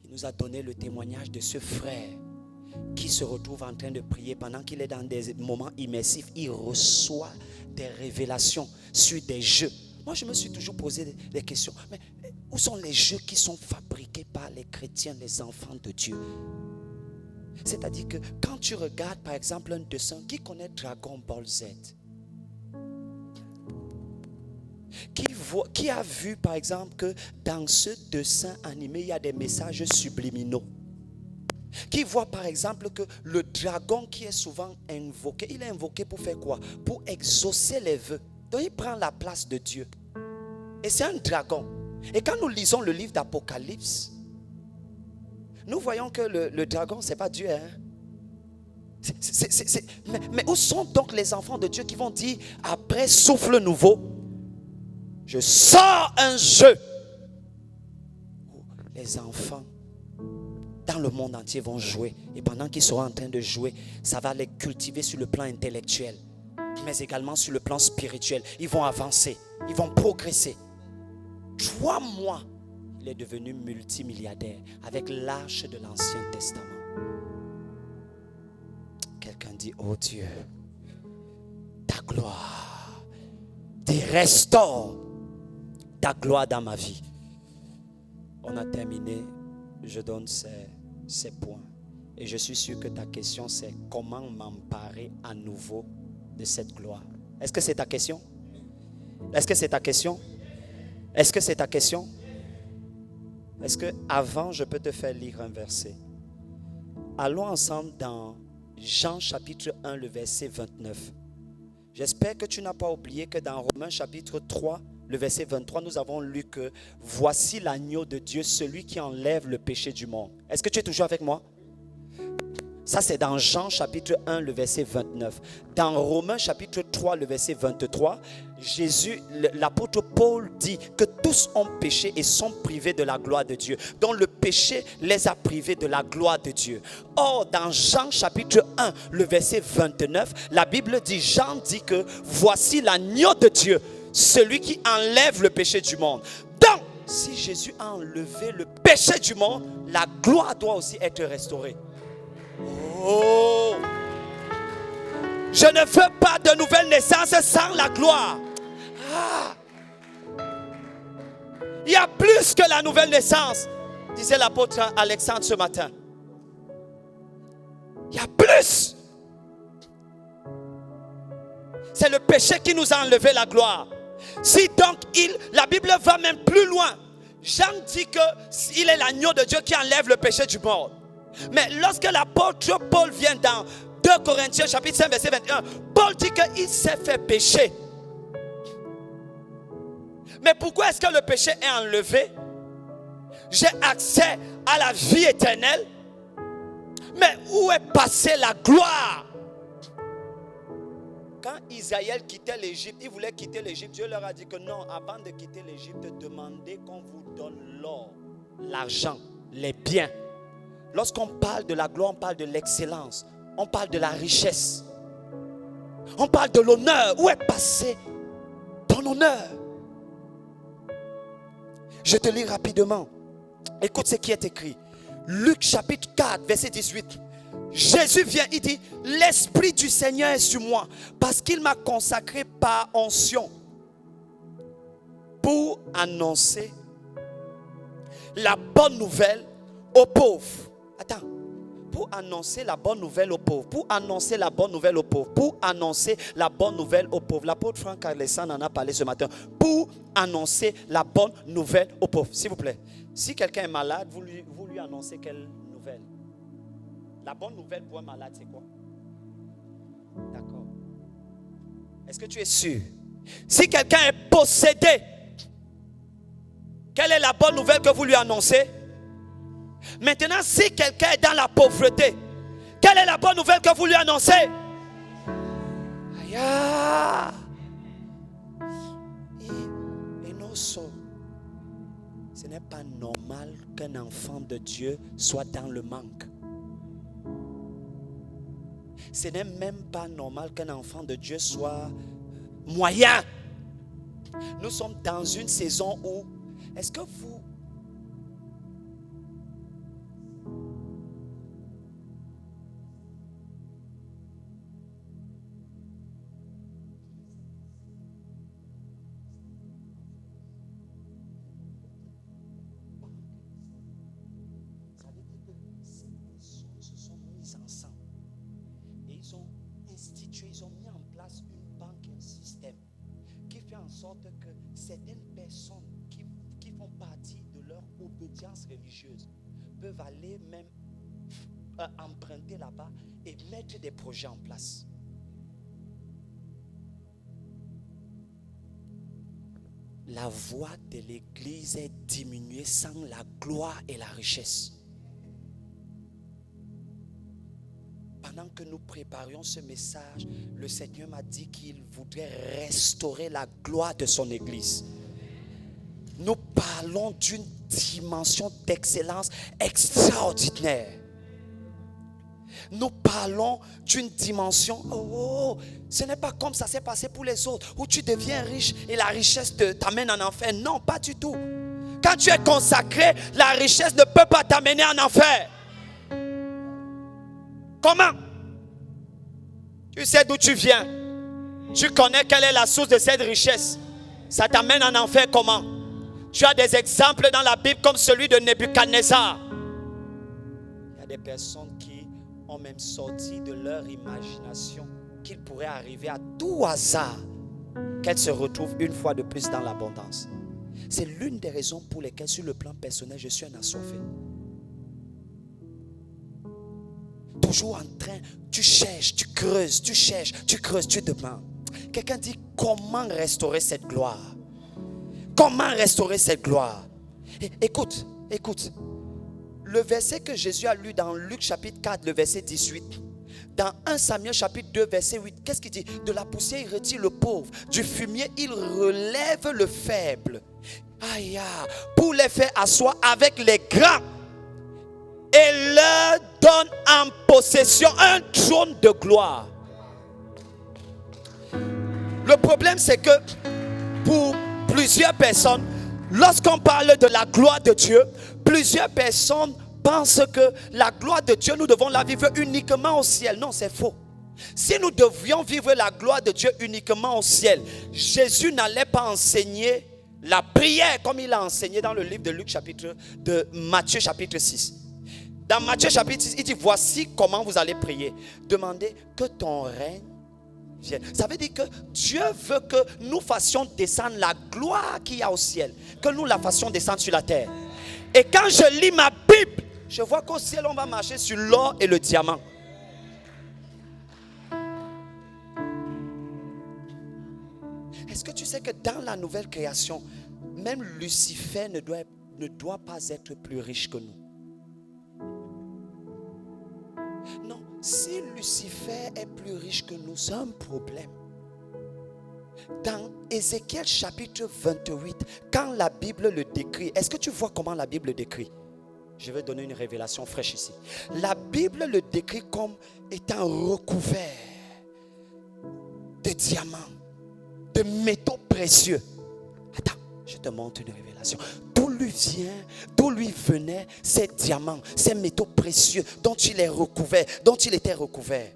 Il nous a donné le témoignage de ce frère qui se retrouve en train de prier pendant qu'il est dans des moments immersifs. Il reçoit des révélations sur des jeux. Moi, je me suis toujours posé des questions. Mais où sont les jeux qui sont fabriqués par les chrétiens, les enfants de Dieu? C'est-à-dire que quand tu regardes par exemple un dessin, qui connaît Dragon Ball Z? Qui a vu par exemple que dans ce dessin animé, il y a des messages subliminaux? Qui voit par exemple que le dragon qui est souvent invoqué, il est invoqué pour faire quoi? Pour exaucer les vœux. Donc il prend la place de Dieu. Et c'est un dragon. Et quand nous lisons le livre d'Apocalypse, Nous voyons que le dragon, ce n'est pas Dieu. Hein? Mais où sont donc les enfants de Dieu qui vont dire, après souffle nouveau, je sors un jeu où les enfants dans le monde entier vont jouer. Et pendant qu'ils seront en train de jouer, ça va les cultiver sur le plan intellectuel, mais également sur le plan spirituel. Ils vont avancer, ils vont progresser. 3 mois, il est devenu multimilliardaire avec l'arche de l'Ancien Testament. Quelqu'un dit, oh Dieu, ta gloire, dis restaure ta gloire dans ma vie. On a terminé, je donne ces points. Et je suis sûr que ta question c'est comment m'emparer à nouveau de cette gloire. Est-ce que c'est ta question? Est-ce que c'est ta question? Est-ce que c'est ta question? Est-ce que avant je peux te faire lire un verset? Allons ensemble dans Jean chapitre 1, le verset 29. J'espère que tu n'as pas oublié que dans Romains chapitre 3, le verset 23, nous avons lu que voici l'agneau de Dieu, celui qui enlève le péché du monde. Est-ce que tu es toujours avec moi? Ça, c'est dans Jean chapitre 1, le verset 29. Dans Romains chapitre 3, le verset 23, l'apôtre Paul dit que tous ont péché et sont privés de la gloire de Dieu. Donc le péché les a privés de la gloire de Dieu. Or, dans Jean chapitre 1, le verset 29, la Bible dit, Jean dit que voici l'agneau de Dieu, celui qui enlève le péché du monde. Donc, si Jésus a enlevé le péché du monde, la gloire doit aussi être restaurée. Oh, je ne veux pas de nouvelle naissance sans la gloire. Il y a plus que la nouvelle naissance, disait l'apôtre Alexandre ce matin. Il y a plus. C'est le péché qui nous a enlevé la gloire. Si donc la Bible va même plus loin. Jean dit qu'il est l'agneau de Dieu qui enlève le péché du monde. Mais lorsque l'apôtre Paul vient dans 2 Corinthiens chapitre 5 verset 21, Paul dit qu'il s'est fait pécher. Mais pourquoi est-ce que le péché est enlevé? J'ai accès à la vie éternelle. Mais où est passée la gloire? Quand Israël quittait l'Égypte, ils voulaient quitter l'Égypte. Dieu leur a dit que non, avant de quitter l'Égypte, demandez qu'on vous donne l'or, l'argent, les biens. Lorsqu'on parle de la gloire, on parle de l'excellence. On parle de la richesse. On parle de l'honneur. Où est passé ton honneur? Je te lis rapidement. Écoute ce qui est écrit. Luc chapitre 4, verset 18. Jésus vient, il dit, l'Esprit du Seigneur est sur moi parce qu'il m'a consacré par onction pour annoncer la bonne nouvelle aux pauvres. Attends, pour annoncer la bonne nouvelle aux pauvres, pour annoncer la bonne nouvelle aux pauvres, pour annoncer la bonne nouvelle aux pauvres. L'apôtre Franck Alessandre en a parlé ce matin. Pour annoncer la bonne nouvelle aux pauvres. S'il vous plaît, si quelqu'un est malade, vous lui annoncez quelle nouvelle? La bonne nouvelle pour un malade, c'est quoi? D'accord. Est-ce que tu es sûr? Si quelqu'un est possédé, quelle est la bonne nouvelle que vous lui annoncez? Maintenant, si quelqu'un est dans la pauvreté, quelle est la bonne nouvelle que vous lui annoncez? Aïe. Et non, ce n'est pas normal qu'un enfant de Dieu soit dans le manque. Ce n'est même pas normal qu'un enfant de Dieu soit moyen. Nous sommes dans une saison où, est-ce que vous... Ça veut dire que ces personnes se sont mises ensemble. Et ils ont institué, ils ont mis en place une banque, un système qui fait en sorte que certaines personnes qui font partie de leur obédience religieuse peuvent aller même emprunter là-bas et mettre des projets en place. La voix de l'église est diminuée sans la gloire et la richesse. que nous préparions ce message, le Seigneur m'a dit qu'il voudrait restaurer la gloire de son Église. Nous parlons d'une dimension d'excellence extraordinaire. Nous parlons d'une dimension, ce n'est pas comme ça s'est passé pour les autres, où tu deviens riche et la richesse t'amène en enfer. Non, pas du tout. Quand tu es consacré, la richesse ne peut pas t'amener en enfer. Comment? Tu sais d'où tu viens. Tu connais quelle est la source de cette richesse. Ça t'amène en enfer comment? Tu as des exemples dans la Bible comme celui de Nebuchadnezzar. Il y a des personnes qui ont même sorti de leur imagination qu'il pourrait arriver à tout hasard qu'elles se retrouvent une fois de plus dans l'abondance. C'est l'une des raisons pour lesquelles sur le plan personnel je suis un assoiffé. Toujours en train, tu cherches, tu creuses, tu cherches, tu creuses, tu demandes. Quelqu'un dit comment restaurer cette gloire? Comment restaurer cette gloire? Écoute. Le verset que Jésus a lu dans Luc chapitre 4, le verset 18. Dans 1 Samuel chapitre 2, verset 8. Qu'est-ce qu'il dit? De la poussière, il retire le pauvre. Du fumier, il relève le faible. Aïe, pour les faire asseoir avec les grands. Et leur donne en possession un trône de gloire. Le problème, c'est que pour plusieurs personnes, lorsqu'on parle de la gloire de Dieu, plusieurs personnes pensent que la gloire de Dieu, nous devons la vivre uniquement au ciel. Non, c'est faux. Si nous devions vivre la gloire de Dieu uniquement au ciel, Jésus n'allait pas enseigner la prière comme il a enseigné dans le livre de Matthieu chapitre 6. Dans Matthieu chapitre 6, il dit, voici comment vous allez prier. Demandez que ton règne vienne. Ça veut dire que Dieu veut que nous fassions descendre la gloire qu'il y a au ciel, que nous la fassions descendre sur la terre. Et quand je lis ma Bible, je vois qu'au ciel, on va marcher sur l'or et le diamant. Est-ce que tu sais que dans la nouvelle création, même Lucifer ne doit pas être plus riche que nous? Non, si Lucifer est plus riche que nous, c'est un problème. Dans Ézéchiel chapitre 28, quand la Bible le décrit, est-ce que tu vois comment la Bible le décrit? Je vais donner une révélation fraîche ici. La Bible le décrit comme étant recouvert de diamants, de métaux précieux. Attends, je te montre une révélation. D'où lui venaient ces diamants, ces métaux précieux dont il est recouvert, dont il était recouvert.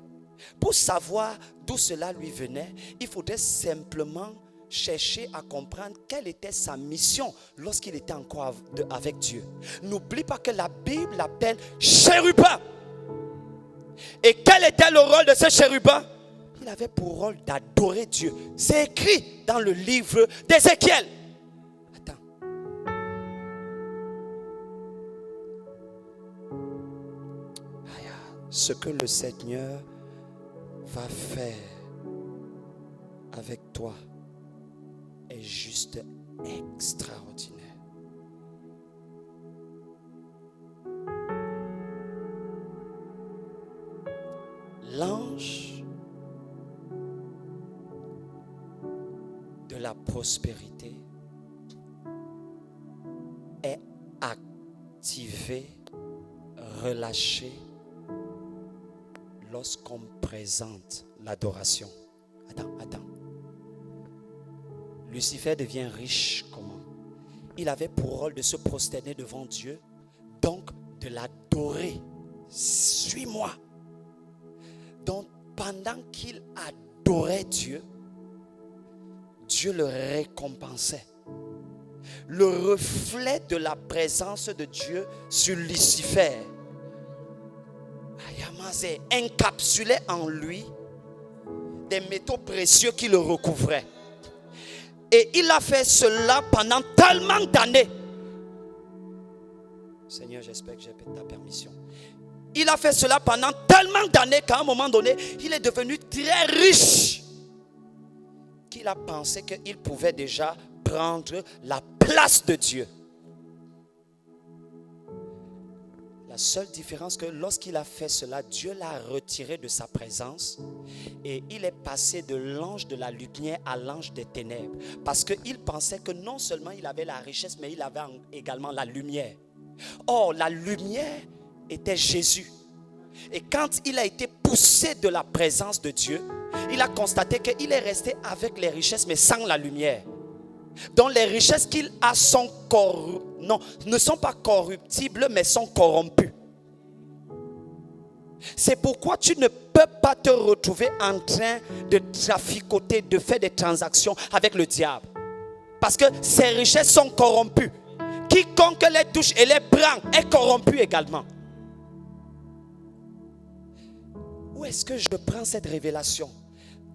Pour savoir d'où cela lui venait, il faudrait simplement chercher à comprendre quelle était sa mission lorsqu'il était encore avec Dieu. N'oublie pas que la Bible l'appelle chérubin. Et quel était le rôle de ce chérubin? Il avait pour rôle d'adorer Dieu. C'est écrit dans le livre d'Ézéchiel. Attends. Ce que le Seigneur va faire avec toi est juste extraordinaire. L'ange de la prospérité est activé, relâché lorsqu'on présente l'adoration. Attends. Lucifer devient riche comment? Il avait pour rôle de se prosterner devant Dieu, donc de l'adorer. Suis-moi. Donc pendant qu'il adorait Dieu, Dieu le récompensait. Le reflet de la présence de Dieu sur Lucifer encapsulait en lui des métaux précieux qui le recouvraient. Et il a fait cela pendant tellement d'années. Seigneur, j'espère que j'ai ta permission. Il a fait cela pendant tellement d'années qu'à un moment donné, il est devenu très riche. Qu'il a pensé qu'il pouvait déjà prendre la place de Dieu. La seule différence que lorsqu'il a fait cela, Dieu l'a retiré de sa présence et il est passé de l'ange de la lumière à l'ange des ténèbres. Parce qu'il pensait que non seulement il avait la richesse, mais il avait également la lumière. Or, la lumière était Jésus. Et quand il a été poussé de la présence de Dieu, il a constaté qu'il est resté avec les richesses, mais sans la lumière. Donc les richesses qu'il a ne sont pas corruptibles, mais sont corrompues. C'est pourquoi tu ne peux pas te retrouver en train de traficoter, de faire des transactions avec le diable. Parce que ces richesses sont corrompues. Quiconque les touche et les prend est corrompu également. Où est-ce que je prends cette révélation?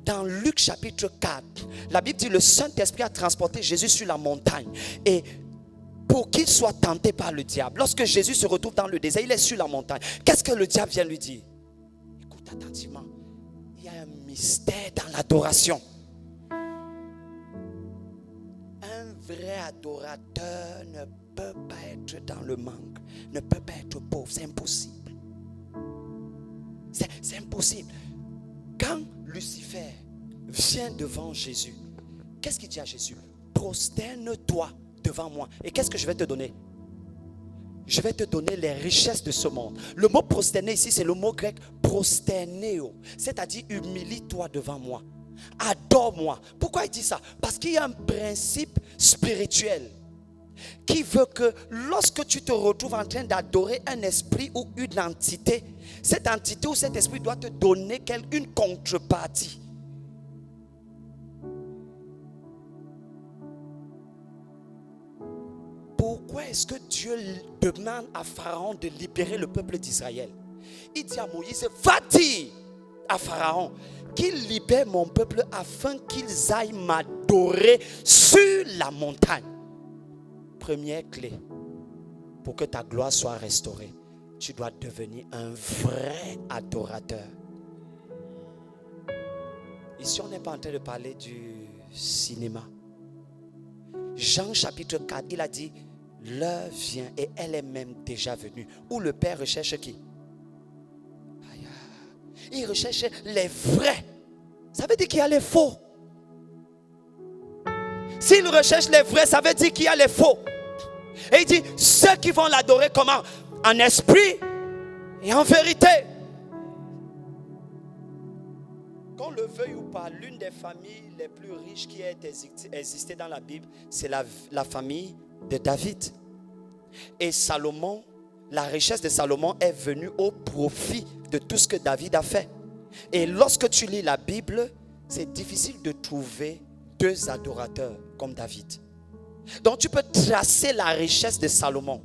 Dans Luc chapitre 4, la Bible dit le Saint-Esprit a transporté Jésus sur la montagne. Et pour qu'il soit tenté par le diable, lorsque Jésus se retrouve dans le désert, il est sur la montagne. Qu'est-ce que le diable vient lui dire? Écoute attentivement. Il y a un mystère dans l'adoration. Un vrai adorateur ne peut pas être dans le manque, ne peut pas être pauvre, c'est impossible. C'est impossible. Quand Lucifer vient devant Jésus, qu'est-ce qu'il dit à Jésus? Prosterne-toi devant moi. Et qu'est-ce que je vais te donner? Je vais te donner les richesses de ce monde. Le mot prosterner ici, c'est le mot grec prosterneo, c'est-à-dire humilie-toi devant moi. Adore-moi. Pourquoi il dit ça? Parce qu'il y a un principe spirituel qui veut que lorsque tu te retrouves en train d'adorer un esprit ou une entité, cette entité ou cet esprit doit te donner une contrepartie. Pourquoi est-ce que Dieu demande à Pharaon de libérer le peuple d'Israël? Il dit à Moïse, va dire à Pharaon qu'il libère mon peuple afin qu'ils aillent m'adorer sur la montagne. Première clé pour que ta gloire soit restaurée, tu dois devenir un vrai adorateur. Ici, on n'est pas en train de parler du cinéma. Jean chapitre 4, il a dit, l'heure vient et elle est même déjà venue. Où le Père recherche qui? Il recherche les vrais. Ça veut dire qu'il y a les faux. S'il recherche les vrais, ça veut dire qu'il y a les faux. Et il dit, ceux qui vont l'adorer comment? En esprit et en vérité. Qu'on le veuille ou pas, l'une des familles les plus riches qui a existé dans la Bible, c'est la famille de David. Et Salomon, la richesse de Salomon est venue au profit de tout ce que David a fait. Et lorsque tu lis la Bible, c'est difficile de trouver deux adorateurs comme David. Donc tu peux tracer la richesse de Salomon.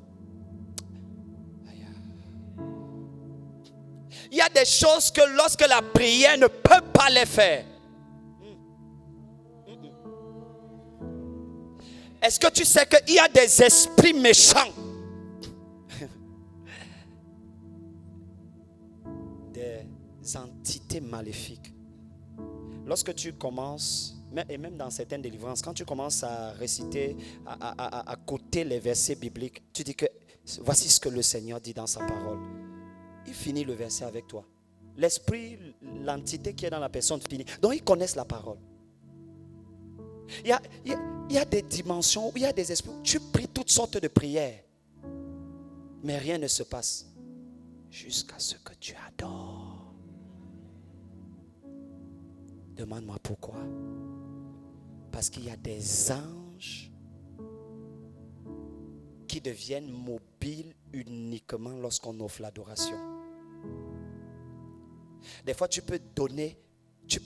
Il y a des choses que lorsque la prière ne peut pas les faire. Est-ce que tu sais qu'il y a des esprits méchants? Des entités maléfiques. Lorsque tu commences, et même dans certaines délivrances, quand tu commences à réciter, à côté les versets bibliques, tu dis que voici ce que le Seigneur dit dans sa parole. Il finit le verset avec toi. L'esprit, l'entité qui est dans la personne finit. Donc ils connaissent la parole. Il y a des dimensions où il y a des esprits où tu pries toutes sortes de prières. Mais rien ne se passe. Jusqu'à ce que tu adores. Demande-moi pourquoi. Parce qu'il y a des anges qui deviennent mobiles uniquement lorsqu'on offre l'adoration. Des fois, tu peux donner des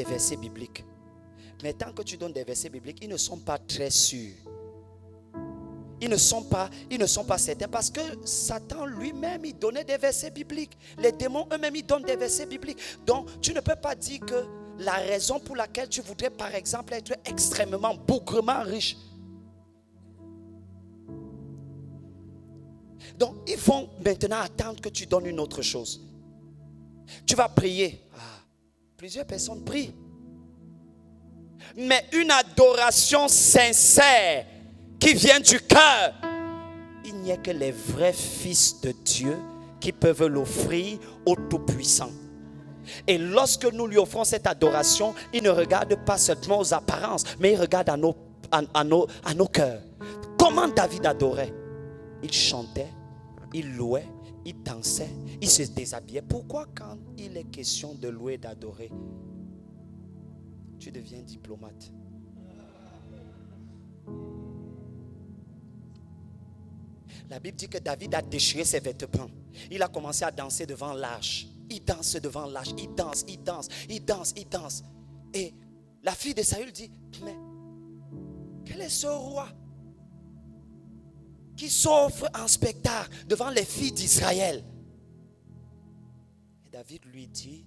versets bibliques. Mais tant que tu donnes des versets bibliques, ils ne sont pas très sûrs. Ils ne sont pas certains parce que Satan lui-même, il donnait des versets bibliques. Les démons eux-mêmes, ils donnent des versets bibliques. Donc, tu ne peux pas dire que la raison pour laquelle tu voudrais, par exemple, être extrêmement, bougrement riche. Donc, ils vont maintenant attendre que tu donnes une autre chose. Tu vas prier. Plusieurs personnes prient. Mais une adoration sincère qui vient du cœur il n'y a que les vrais fils de Dieu qui peuvent l'offrir au Tout-Puissant. Et lorsque nous lui offrons cette adoration, il ne regarde pas seulement aux apparences, mais il regarde à nos cœurs. Comment David adorait? Il chantait, il louait, il dansait, il se déshabillait. Pourquoi quand il est question de louer et d'adorer, tu deviens diplomate? La Bible dit que David a déchiré ses vêtements. Il a commencé à danser devant l'arche. Il danse devant l'arche. Il danse, il danse, il danse, il danse. Et la fille de Saül dit, mais quel est ce roi qui s'offre en spectacle devant les filles d'Israël? Et David lui dit,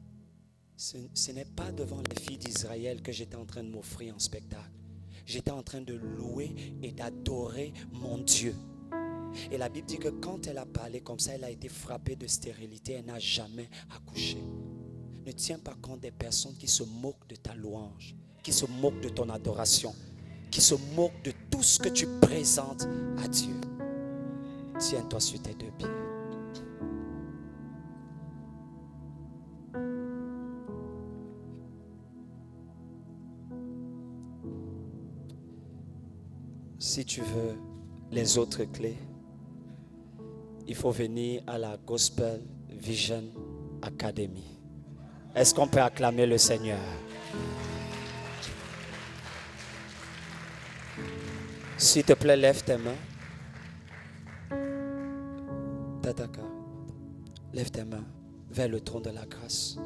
ce n'est pas devant les filles d'Israël que j'étais en train de m'offrir en spectacle. J'étais en train de louer et d'adorer mon Dieu. Et la Bible dit que quand elle a parlé comme ça, elle a été frappée de stérilité. Elle n'a jamais accouché. Ne tiens pas compte des personnes qui se moquent de ta louange, qui se moquent de ton adoration, qui se moquent de tout ce que tu présentes à Dieu. Tiens-toi sur tes deux pieds. Si tu veux les autres clés, il faut venir à la Gospel Vision Academy. Est-ce qu'on peut acclamer le Seigneur? S'il te plaît, lève tes mains. Tataka, lève tes mains vers le trône de la grâce.